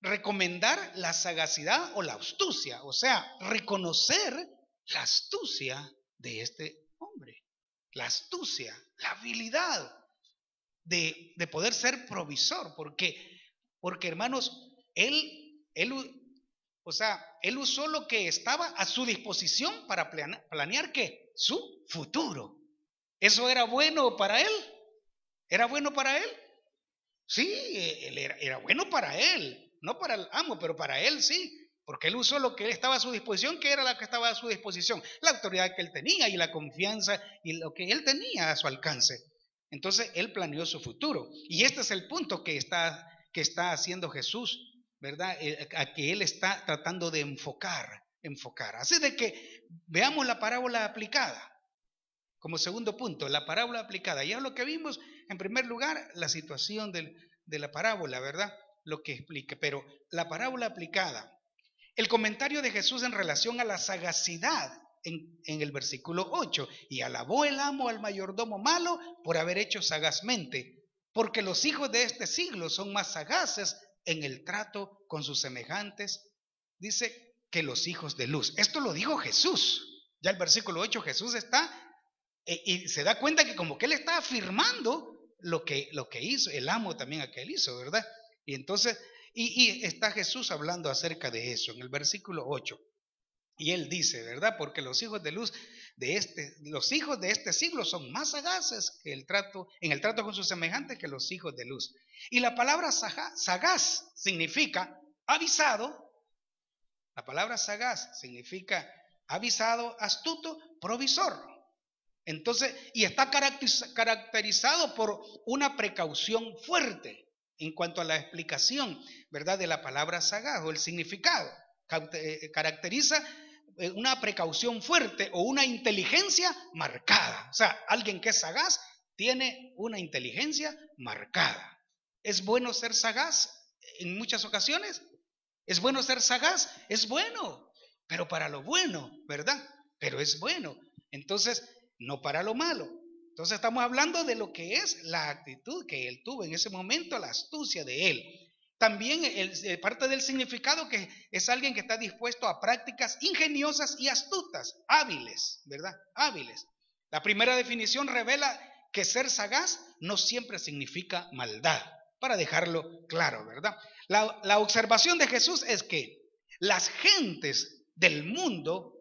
recomendar la sagacidad o la astucia, o sea, reconocer la astucia de este hombre, la astucia, la habilidad de poder ser provisor, porque hermanos, o sea, él usó lo que estaba a su disposición para planear ¿qué? Su futuro. ¿Eso era bueno para él? ¿Era bueno para él? Sí, era bueno para él, no para el amo, pero para él sí, porque él usó lo que estaba a su disposición, que era lo que estaba a su disposición, la autoridad que él tenía y la confianza y lo que él tenía a su alcance. Entonces él planeó su futuro. Y este es el punto que está haciendo Jesús, ¿verdad? A que él está tratando de enfocar. Así de que veamos la parábola aplicada. Como segundo punto, la parábola aplicada. Ya lo que vimos, en primer lugar, la situación de la parábola, ¿verdad? Lo que explica. Pero la parábola aplicada. El comentario de Jesús en relación a la sagacidad en el versículo 8. Y alabó el amo al mayordomo malo por haber hecho sagazmente, porque los hijos de este siglo son más sagaces en el trato con sus semejantes, dice, que los hijos de luz. Esto lo dijo Jesús. Ya el versículo 8, Jesús está y se da cuenta que como que él está afirmando lo que hizo, el amo también aquel hizo, ¿verdad? Y entonces, y está Jesús hablando acerca de eso en el versículo 8. Y él dice, ¿verdad? Porque los hijos de luz los hijos de este siglo son más sagaces que en el trato con sus semejantes que los hijos de luz. Y la palabra sagaz significa avisado. La palabra sagaz significa avisado, astuto, provisor. Entonces, y está caracterizado por una precaución fuerte en cuanto a la explicación, ¿verdad?, de la palabra sagaz o el significado. Caracteriza una precaución fuerte o una inteligencia marcada. O sea, alguien que es sagaz tiene una inteligencia marcada. ¿Es bueno ser sagaz en muchas ocasiones? ¿Es bueno ser sagaz? Es bueno, pero para lo bueno, ¿verdad? Pero es bueno. Entonces, no para lo malo. Entonces estamos hablando de lo que es la actitud que él tuvo en ese momento, la astucia de él. También parte del significado que es alguien que está dispuesto a prácticas ingeniosas y astutas, hábiles, ¿verdad? Hábiles. La primera definición revela que ser sagaz no siempre significa maldad, para dejarlo claro, ¿verdad? La observación de Jesús es que las gentes del mundo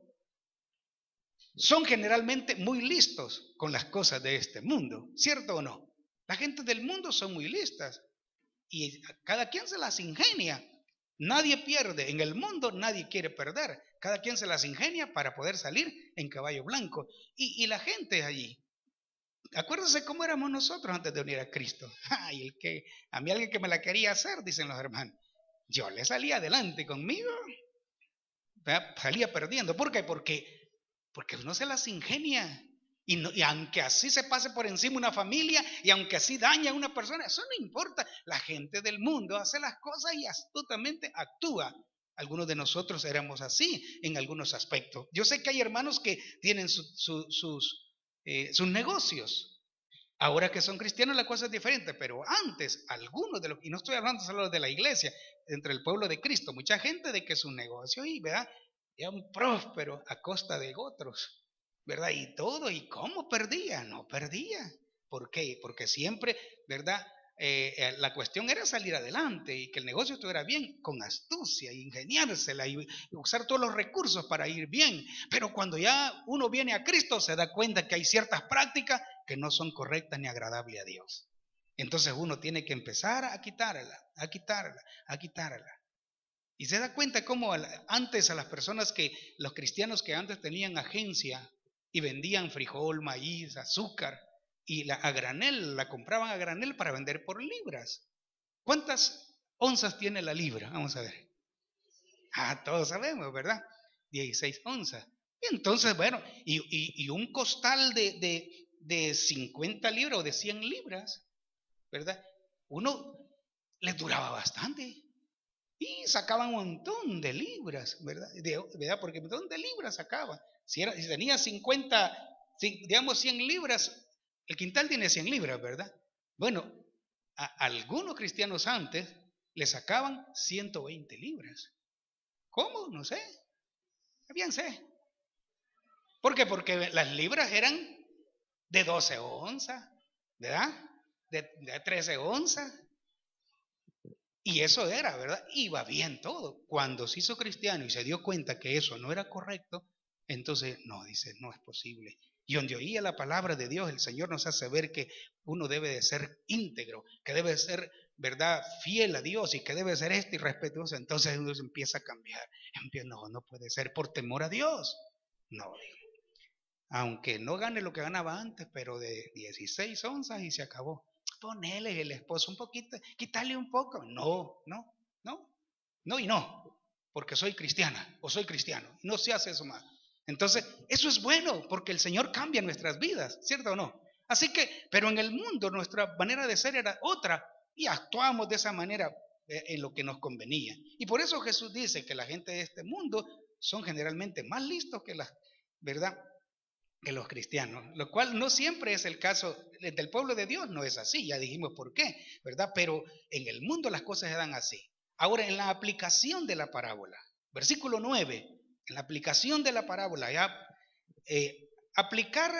son generalmente muy listos con las cosas de este mundo, ¿cierto o no? La gente del mundo son muy listas y cada quien se las ingenia. Nadie pierde, en el mundo nadie quiere perder. Cada quien se las ingenia para poder salir en caballo blanco. Y la gente allí, acuérdense cómo éramos nosotros antes de unir a Cristo. Ay, a mí alguien que me la quería hacer, dicen los hermanos. Yo le salía adelante conmigo, ¿verdad? Salía perdiendo. ¿Por qué? Porque uno se las ingenia. Y aunque así se pase por encima una familia y aunque así daña a una persona, eso no importa. La gente del mundo hace las cosas y astutamente actúa. Algunos de nosotros éramos así en algunos aspectos. Yo sé que hay hermanos que tienen sus negocios. Ahora que son cristianos la cosa es diferente, pero antes algunos de los, y no estoy hablando solo de la iglesia, entre el pueblo de Cristo, mucha gente de que su negocio y, ¿verdad?, era un próspero a costa de otros, ¿verdad? Y todo, ¿y cómo perdía? No perdía. ¿Por qué? Porque siempre, ¿verdad? La cuestión era salir adelante y que el negocio estuviera bien, con astucia, ingeniársela y usar todos los recursos para ir bien. Pero cuando ya uno viene a Cristo se da cuenta que hay ciertas prácticas que no son correctas ni agradables a Dios. Entonces uno tiene que empezar a quitarla, a quitarla, a quitarla. Y se da cuenta cómo antes a las personas los cristianos que antes tenían agencia y vendían frijol, maíz, azúcar, y a granel, la compraban a granel para vender por libras. ¿Cuántas onzas tiene la libra? Vamos a ver. Todos sabemos, ¿verdad? 16 onzas. Y entonces, bueno, y un costal de 50 libras o de 100 libras, ¿verdad? Uno les duraba bastante. Y sacaban un montón de libras, ¿verdad? ¿Verdad? Porque un montón de libras sacaba. Si tenía 50, digamos 100 libras, el quintal tiene 100 libras, ¿verdad? Bueno, a algunos cristianos antes le sacaban 120 libras. ¿Cómo? No sé. Bien sé. ¿Por qué? Porque las libras eran de 12 onzas, ¿verdad? De 13 onzas. Y eso era, ¿verdad? Iba bien todo. Cuando se hizo cristiano y se dio cuenta que eso no era correcto, entonces no, dice, no es posible. Y donde oía la palabra de Dios, el Señor nos hace ver que uno debe de ser íntegro, que debe de ser, ¿verdad?, fiel a Dios y que debe de ser y respetuoso. Entonces uno se empieza a cambiar. No puede ser por temor a Dios. No, aunque no gane lo que ganaba antes, pero de 16 onzas y se acabó. Ponele el esposo un poquito, quitarle un poco. No y no, porque soy cristiana o soy cristiano. No se hace eso más. Entonces, eso es bueno porque el Señor cambia nuestras vidas, ¿cierto o no? Así que, pero en el mundo nuestra manera de ser era otra y actuamos de esa manera en lo que nos convenía. Y por eso Jesús dice que la gente de este mundo son generalmente más listos que las, ¿verdad?, que los cristianos, lo cual no siempre es el caso del pueblo de Dios, no es así, ya dijimos por qué, ¿verdad? Pero en el mundo las cosas se dan así. Ahora, en la aplicación de la parábola, versículo 9, en la aplicación de la parábola, ya aplicar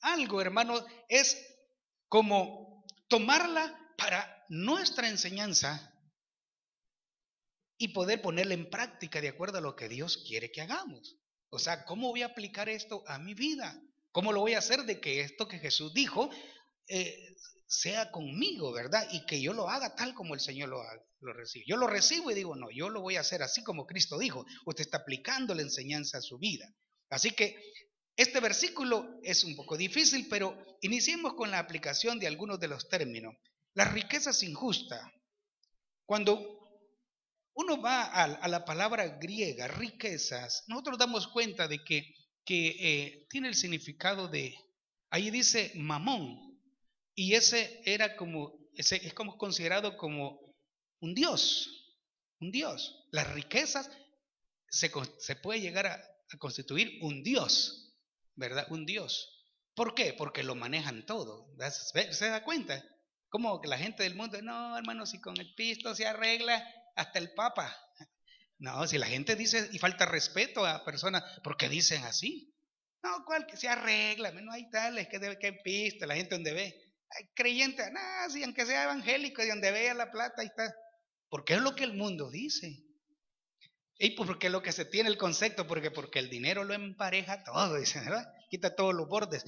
algo, hermano, es como tomarla para nuestra enseñanza y poder ponerla en práctica de acuerdo a lo que Dios quiere que hagamos. O sea, ¿cómo voy a aplicar esto a mi vida? ¿Cómo lo voy a hacer de que esto que Jesús dijo sea conmigo, ¿verdad? Y que yo lo haga tal como el Señor lo recibe. Yo lo recibo y digo, no, yo lo voy a hacer así como Cristo dijo. Usted está aplicando la enseñanza a su vida. Así que este versículo es un poco difícil, pero iniciemos con la aplicación de algunos de los términos. Las riquezas injustas. Cuando uno va a la palabra griega, riquezas, nosotros damos cuenta de que tiene el significado de, ahí dice mamón, y ese es como considerado como un dios, un dios. Las riquezas se puede llegar a constituir un dios, ¿verdad? Un dios. ¿Por qué? Porque lo manejan todo. ¿Se da cuenta? Como que la gente del mundo, no, hermano, si con el pisto se arregla, hasta el Papa. No, si la gente dice y falta respeto a personas porque dicen así. No, cual que se arregla, no hay tales que debe que pisto, la gente donde ve. Hay creyentes, no, si aunque sea evangélico, de donde vea la plata, ahí está. Porque es lo que el mundo dice. Y porque lo que se tiene el concepto, porque el dinero lo empareja todo, dice, ¿verdad? Quita todos los bordes.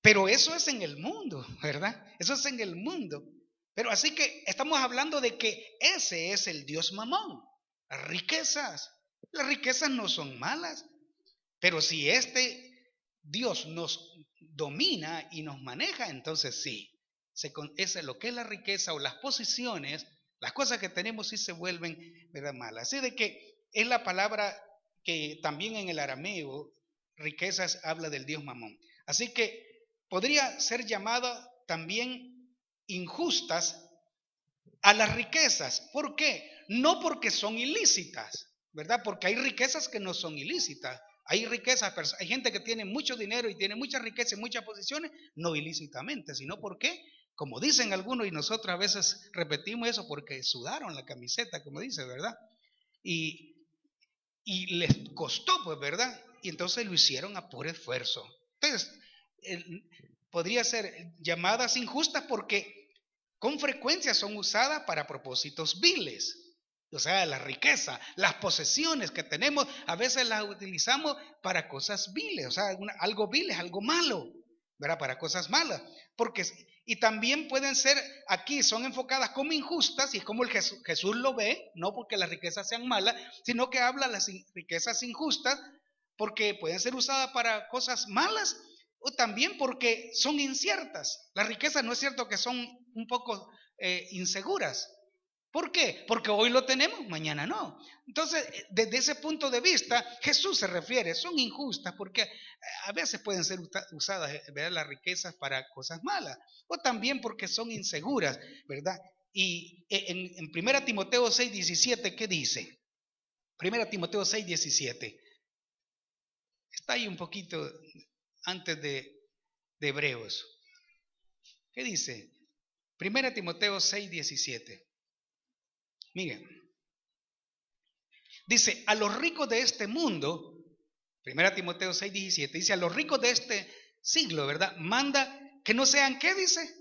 Pero eso es en el mundo, ¿verdad? Eso es en el mundo. Pero así que estamos hablando de que ese es el Dios Mamón. Las riquezas no son malas. Pero si este Dios nos domina y nos maneja, entonces sí. Es lo que es la riqueza o las posiciones, las cosas que tenemos sí se vuelven, ¿verdad?, malas. Así de que es la palabra que también en el arameo, riquezas, habla del Dios Mamón. Así que podría ser llamada también injustas a las riquezas. ¿Por qué? No porque son ilícitas, ¿verdad? Porque hay riquezas que no son ilícitas. Hay riquezas, hay gente que tiene mucho dinero y tiene mucha riqueza y muchas posiciones, no ilícitamente, sino porque, como dicen algunos, y nosotros a veces repetimos eso, porque sudaron la camiseta, como dice, ¿verdad? Y les costó, pues, ¿verdad? Y entonces lo hicieron a puro esfuerzo. Entonces, podría ser llamadas injustas porque con frecuencia son usadas para propósitos viles. O sea, la riqueza, las posesiones que tenemos, a veces las utilizamos para cosas viles. O sea, algo vil es algo malo, ¿verdad? Para cosas malas. Y también pueden ser, aquí son enfocadas como injustas, y es como Jesús lo ve, no porque las riquezas sean malas, sino que habla de las riquezas injustas, porque pueden ser usadas para cosas malas, o también porque son inciertas. Las riquezas no es cierto que son un poco inseguras. ¿Por qué? Porque hoy lo tenemos, mañana no. Entonces, desde ese punto de vista, Jesús se refiere, son injustas porque a veces pueden ser usadas, ¿verdad?, las riquezas para cosas malas, o también porque son inseguras, ¿verdad? Y en 1 Timoteo 6:17, ¿qué dice? 1 Timoteo 6:17. Está ahí un poquito antes de Hebreos. ¿Qué dice? 1 Timoteo 6:17. Miren, dice, a los ricos de este mundo, 1 Timoteo 6:17, dice, a los ricos de este siglo, ¿verdad?, manda que no sean, ¿qué dice?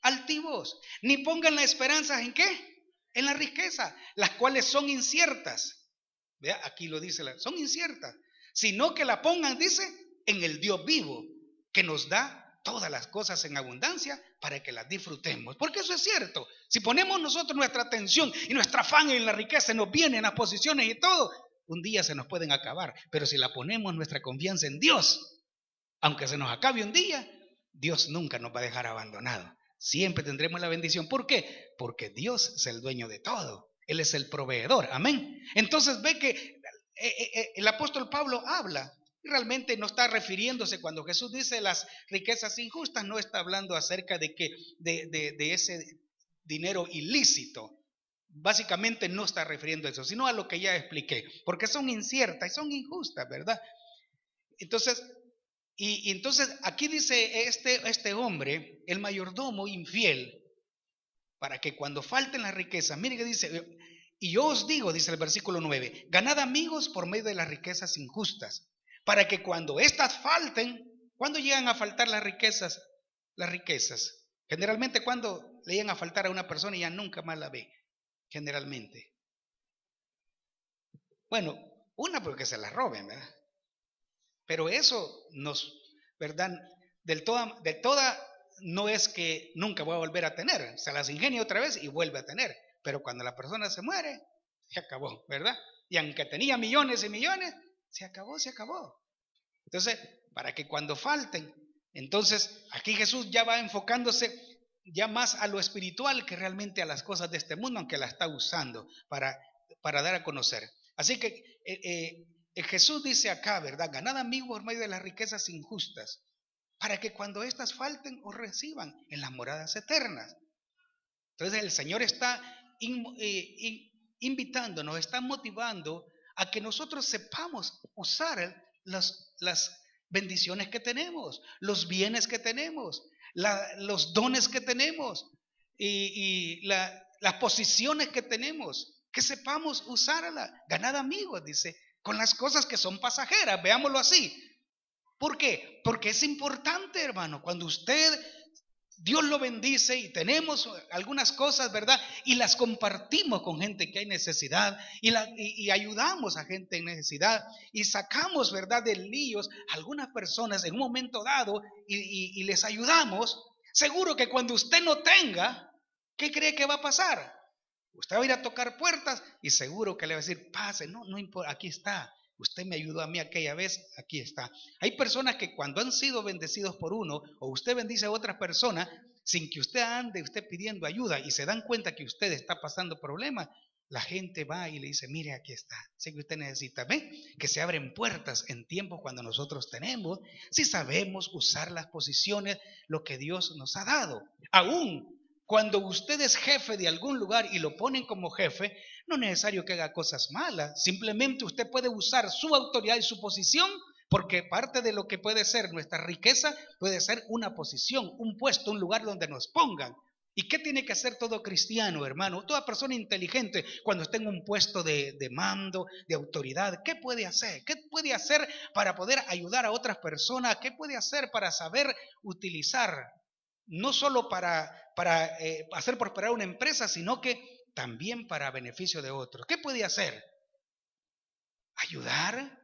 Altivos, ni pongan la esperanza ¿en qué? En la riqueza, las cuales son inciertas. Vea, aquí lo dice, son inciertas, sino que la pongan, dice, en el Dios vivo, que nos da todas las cosas en abundancia para que las disfrutemos. Porque eso es cierto. Si ponemos nosotros nuestra atención y nuestra afán en la riqueza, nos vienen las posiciones y todo, un día se nos pueden acabar. Pero si la ponemos nuestra confianza en Dios, aunque se nos acabe un día, Dios nunca nos va a dejar abandonados. Siempre tendremos la bendición. ¿Por qué? Porque Dios es el dueño de todo. Él es el proveedor. Amén. Entonces ve que el apóstol Pablo habla. Realmente no está refiriéndose, cuando Jesús dice las riquezas injustas, no está hablando acerca de ese dinero ilícito. Básicamente no está refiriendo a eso, sino a lo que ya expliqué, porque son inciertas y son injustas, ¿verdad? Entonces, y entonces aquí dice este hombre, el mayordomo infiel, para que cuando falten las riquezas, mire que dice, y yo os digo, dice el versículo 9, ganad amigos por medio de las riquezas injustas, para que cuando éstas falten, ¿cuándo llegan a faltar las riquezas? Las riquezas. Generalmente cuando le llegan a faltar a una persona y ya nunca más la ve. Generalmente. Bueno, una porque se la roben, ¿verdad? Pero eso nos, ¿verdad? De toda no es que nunca voy a volver a tener. Se las ingenia otra vez y vuelve a tener. Pero cuando la persona se muere, se acabó, ¿verdad? Y aunque tenía millones y millones, se acabó, se acabó. Entonces, para que cuando falten, entonces aquí Jesús ya va enfocándose ya más a lo espiritual que realmente a las cosas de este mundo, aunque la está usando para dar a conocer. Así que Jesús dice acá, ¿verdad? Ganad amigos por medio de las riquezas injustas, para que cuando éstas falten os reciban en las moradas eternas. Entonces el Señor está invitándonos, está motivando a que nosotros sepamos usar las bendiciones que tenemos, los bienes que tenemos, los dones que tenemos y las posiciones que tenemos, que sepamos usarla. Ganad amigos, dice, con las cosas que son pasajeras, veámoslo así. ¿Por qué? Porque es importante, hermano, cuando Dios lo bendice y tenemos algunas cosas, ¿verdad? y las compartimos con gente que hay necesidad y ayudamos a gente en necesidad y sacamos, ¿verdad?, de líos a algunas personas en un momento dado y les ayudamos, seguro que cuando usted no tenga, ¿qué cree que va a pasar? Usted va a ir a tocar puertas y seguro que le va a decir, pase, no importa, aquí está. Usted me ayudó a mí aquella vez, aquí está. Hay personas que cuando han sido bendecidos por uno, o usted bendice a otras personas, sin que usted ande usted pidiendo ayuda y se dan cuenta que usted está pasando problemas, la gente va y le dice, mire, aquí está, sé que usted necesita. ¿Ve? Que se abren puertas en tiempos cuando nosotros tenemos, si sabemos usar las posiciones, lo que Dios nos ha dado. Aún cuando usted es jefe de algún lugar y lo ponen como jefe, no es necesario que haga cosas malas. Simplemente usted puede usar su autoridad y su posición, porque parte de lo que puede ser nuestra riqueza puede ser una posición, un puesto, un lugar donde nos pongan. ¿Y qué tiene que hacer todo cristiano, hermano? Toda persona inteligente, cuando esté en un puesto de mando, de autoridad, ¿qué puede hacer? ¿Qué puede hacer para poder ayudar a otras personas? ¿Qué puede hacer para saber utilizar? No solo para hacer prosperar una empresa, sino que también para beneficio de otros. ¿Qué puede hacer? Ayudar,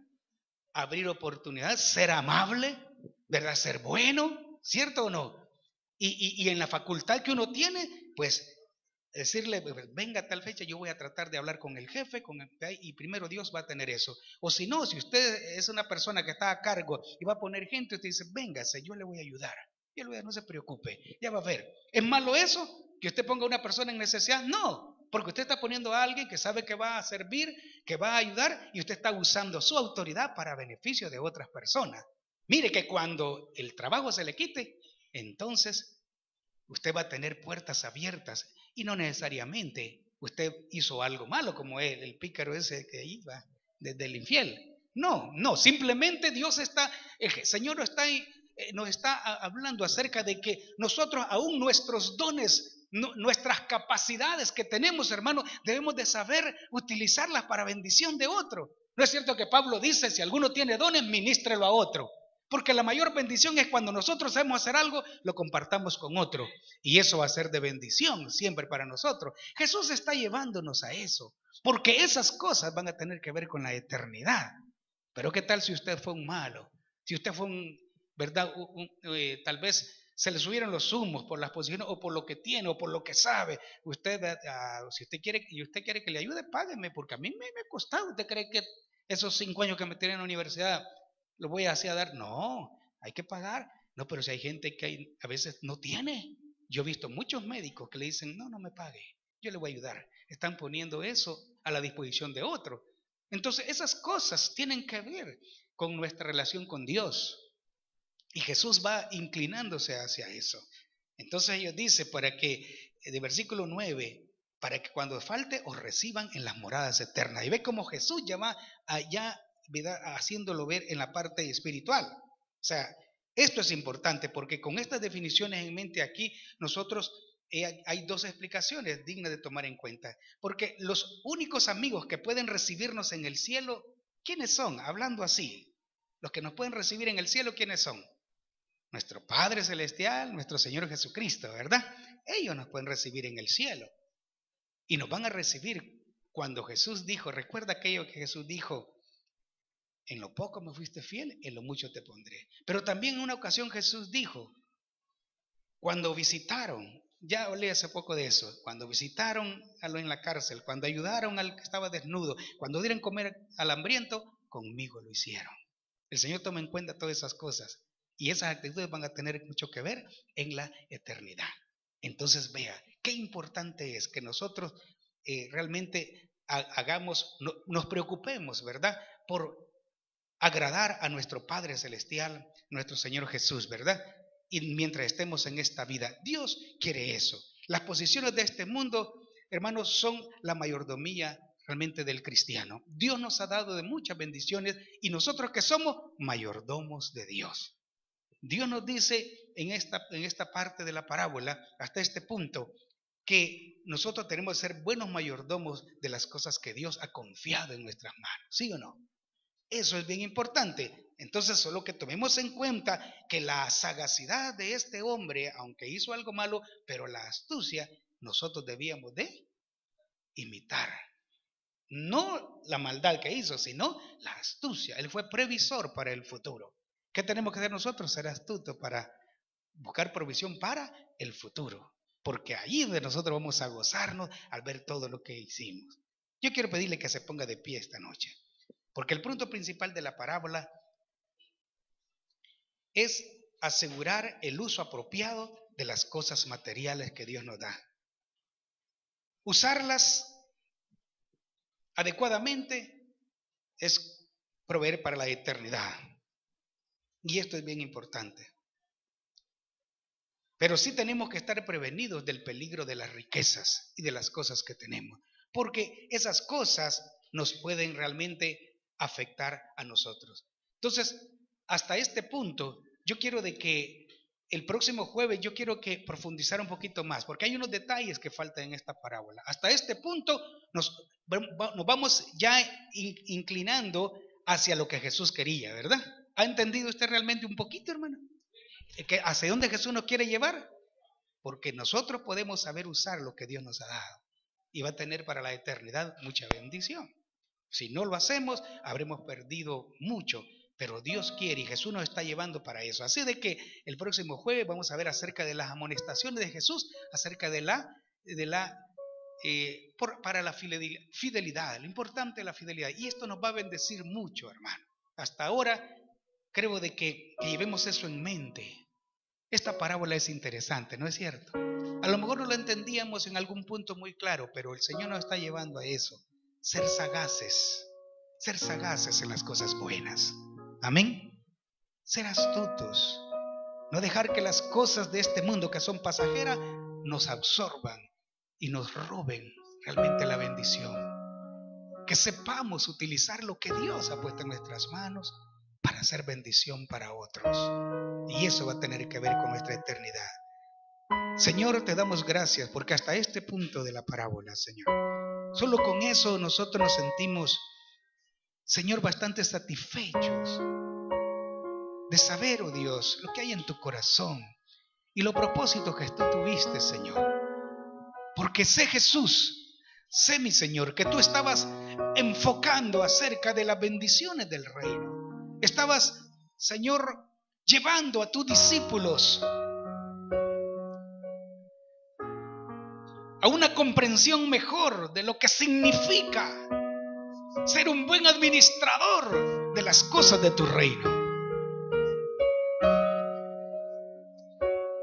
abrir oportunidades, ser amable, ¿verdad? Ser bueno, ¿cierto o no? Y en la facultad que uno tiene, pues decirle, venga a tal fecha, yo voy a tratar de hablar con el jefe, y primero Dios va a tener eso. O si no, si usted es una persona que está a cargo y va a poner gente, usted dice, véngase, yo le voy a ayudar. No se preocupe, ya va a ver. ¿Es malo eso? ¿Que usted ponga a una persona en necesidad? No, porque usted está poniendo a alguien que sabe que va a servir, que va a ayudar, y usted está usando su autoridad para beneficio de otras personas. Mire que cuando el trabajo se le quite, entonces usted va a tener puertas abiertas y no necesariamente usted hizo algo malo como el pícaro ese que iba desde el infiel. No, simplemente Dios está, el Señor nos está hablando acerca de que nosotros aún nuestros dones, nuestras capacidades que tenemos, hermano, debemos de saber utilizarlas para bendición de otro. ¿No es cierto que Pablo dice, si alguno tiene dones, ministrelo a otro? Porque la mayor bendición es cuando nosotros sabemos hacer algo, lo compartamos con otro. Y eso va a ser de bendición siempre para nosotros. Jesús está llevándonos a eso. Porque esas cosas van a tener que ver con la eternidad. Pero ¿qué tal si usted fue un malo? Si usted fue ¿verdad? Tal vez se le subieron los humos por las posiciones o por lo que tiene o por lo que sabe. Usted, si usted quiere que le ayude, págueme, porque a mí me ha costado. ¿Usted cree que esos 5 años que me tienen en la universidad lo voy a hacer a dar? No, hay que pagar. No, pero si hay gente que a veces no tiene. Yo he visto muchos médicos que le dicen, no me pague, yo le voy a ayudar. Están poniendo eso a la disposición de otro. Entonces esas cosas tienen que ver con nuestra relación con Dios. Y Jesús va inclinándose hacia eso. Entonces ellos dicen, para que, de versículo 9, para que cuando falte os reciban en las moradas eternas. Y ve cómo Jesús ya va allá, ¿verdad?, haciéndolo ver en la parte espiritual. O sea, esto es importante porque con estas definiciones en mente aquí, nosotros hay 2 explicaciones dignas de tomar en cuenta. Porque los únicos amigos que pueden recibirnos en el cielo, ¿quiénes son? Hablando así, los que nos pueden recibir en el cielo, ¿quiénes son? Nuestro Padre Celestial, nuestro Señor Jesucristo, ¿verdad? Ellos nos pueden recibir en el cielo. Y nos van a recibir cuando Jesús dijo, recuerda aquello que Jesús dijo, en lo poco me fuiste fiel, en lo mucho te pondré. Pero también en una ocasión Jesús dijo, cuando visitaron, ya hablé hace poco de eso, cuando visitaron a lo en la cárcel, cuando ayudaron al que estaba desnudo, cuando dieron comer al hambriento, conmigo lo hicieron. El Señor toma en cuenta todas esas cosas. Y esas actitudes van a tener mucho que ver en la eternidad. Entonces vea, qué importante es que nosotros realmente nos preocupemos, ¿verdad?, por agradar a nuestro Padre Celestial, nuestro Señor Jesús, ¿verdad? Y mientras estemos en esta vida, Dios quiere eso. Las posiciones de este mundo, hermanos, son la mayordomía realmente del cristiano. Dios nos ha dado de muchas bendiciones y nosotros que somos mayordomos de Dios. Dios nos dice en esta parte de la parábola, hasta este punto, que nosotros tenemos que ser buenos mayordomos de las cosas que Dios ha confiado en nuestras manos, ¿sí o no? Eso es bien importante. Entonces, solo que tomemos en cuenta que la sagacidad de este hombre, aunque hizo algo malo, pero la astucia, nosotros debíamos de imitar. No la maldad que hizo, sino la astucia. Él fue previsor para el futuro. ¿Qué tenemos que hacer nosotros? Ser astutos para buscar provisión para el futuro. Porque ahí es donde nosotros vamos a gozarnos al ver todo lo que hicimos. Yo quiero pedirle que se ponga de pie esta noche. Porque el punto principal de la parábola es asegurar el uso apropiado de las cosas materiales que Dios nos da. Usarlas adecuadamente es proveer para la eternidad. Y esto es bien importante. Pero sí tenemos que estar prevenidos del peligro de las riquezas y de las cosas que tenemos. Porque esas cosas nos pueden realmente afectar a nosotros. Entonces, hasta este punto, yo quiero de que el próximo jueves, yo quiero que profundizar un poquito más, porque hay unos detalles que faltan en esta parábola. Hasta este punto nos vamos ya inclinando hacia lo que Jesús quería, ¿verdad? ¿Ha entendido usted realmente un poquito, hermano? ¿Hacia dónde Jesús nos quiere llevar? Porque nosotros podemos saber usar lo que Dios nos ha dado y va a tener para la eternidad mucha bendición. Si no lo hacemos, habremos perdido mucho, pero Dios quiere y Jesús nos está llevando para eso. Así de que el próximo jueves vamos a ver acerca de las amonestaciones de Jesús, acerca para la fidelidad, lo importante es la fidelidad. Y esto nos va a bendecir mucho, hermano. Hasta ahora creo de que llevemos eso en mente. Esta parábola es interesante, ¿no es cierto? A lo mejor no lo entendíamos en algún punto muy claro, pero el Señor nos está llevando a eso. Ser sagaces en las cosas buenas. Amén. Ser astutos. No dejar que las cosas de este mundo que son pasajeras nos absorban y nos roben realmente la bendición. Que sepamos utilizar lo que Dios ha puesto en nuestras manos para hacer bendición para otros. Y eso va a tener que ver con nuestra eternidad. Señor, te damos gracias porque hasta este punto de la parábola, Señor, solo con eso nosotros nos sentimos, Señor, bastante satisfechos de saber, oh Dios, lo que hay en tu corazón y los propósitos que tú tuviste, Señor. Porque sé, Jesús, sé, mi Señor, que tú estabas enfocando acerca de las bendiciones del reino. Estabas, Señor, llevando a tus discípulos a una comprensión mejor de lo que significa ser un buen administrador de las cosas de tu reino.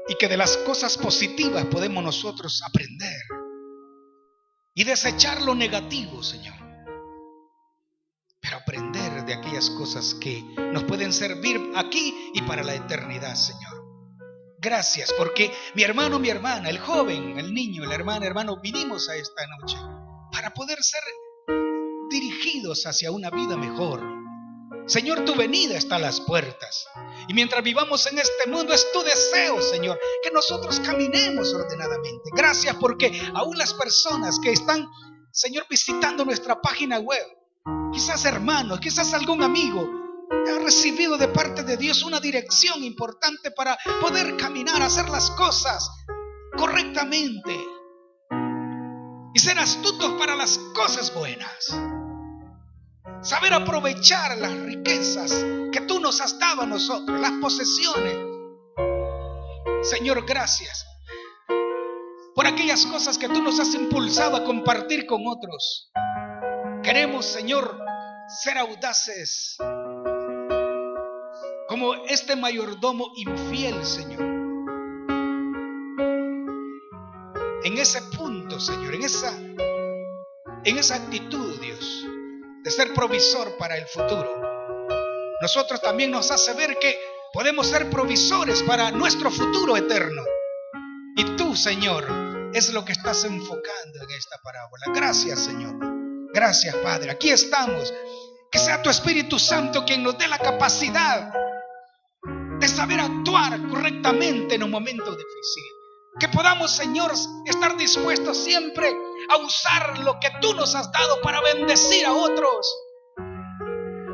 Y que de las cosas positivas podemos nosotros aprender y desechar lo negativo, Señor. Pero aprender de aquellas cosas que nos pueden servir aquí y para la eternidad, Señor. Gracias, porque mi hermano, mi hermana, el joven, el niño, la hermana, hermano, vinimos a esta noche para poder ser dirigidos hacia una vida mejor. Señor, tu venida está a las puertas. Y mientras vivamos en este mundo es tu deseo, Señor, que nosotros caminemos ordenadamente. Gracias porque aún las personas que están, Señor, visitando nuestra página web, quizás hermanos, quizás algún amigo, ha recibido de parte de Dios una dirección importante para poder caminar, hacer las cosas correctamente y ser astutos para las cosas buenas. Saber aprovechar las riquezas que tú nos has dado a nosotros, las posesiones. Señor, gracias por aquellas cosas que tú nos has impulsado a compartir con otros. Queremos, Señor, ser audaces como este mayordomo infiel, Señor. En ese punto, Señor, en esa actitud, Dios, de ser provisor para el futuro. Nosotros también nos hace ver que podemos ser provisores para nuestro futuro eterno. Y tú, Señor, es lo que estás enfocando en esta parábola. Gracias, Señor. Gracias, Padre. Aquí estamos. Que sea tu Espíritu Santo quien nos dé la capacidad de saber actuar correctamente en un momento difícil. Que podamos, Señor, estar dispuestos siempre a usar lo que tú nos has dado para bendecir a otros,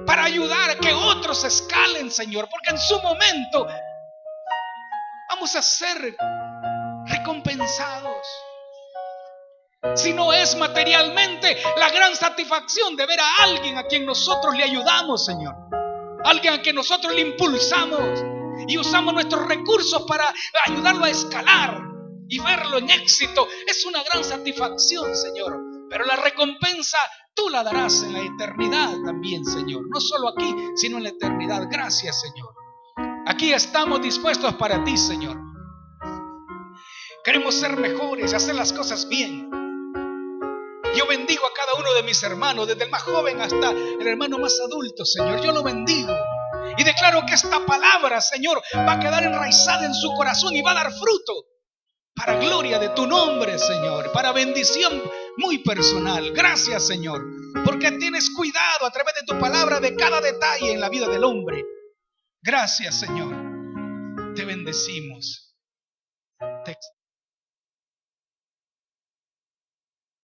para ayudar a que otros escalen, Señor, porque en su momento vamos a ser recompensados. sino es materialmente la gran satisfacción de ver a alguien a quien nosotros le ayudamos, Señor. Alguien a quien nosotros le impulsamos y usamos nuestros recursos para ayudarlo a escalar y verlo en éxito. Es una gran satisfacción, Señor. Pero la recompensa tú la darás en la eternidad también, Señor. No solo aquí, sino en la eternidad. Gracias, Señor. Aquí estamos dispuestos para ti, Señor. Queremos ser mejores, hacer las cosas bien. Yo bendigo a cada uno de mis hermanos, desde el más joven hasta el hermano más adulto, Señor. Yo lo bendigo y declaro que esta palabra, Señor, va a quedar enraizada en su corazón y va a dar fruto para gloria de tu nombre, Señor, para bendición muy personal. Gracias, Señor, porque tienes cuidado a través de tu palabra de cada detalle en la vida del hombre. Gracias, Señor. Te bendecimos.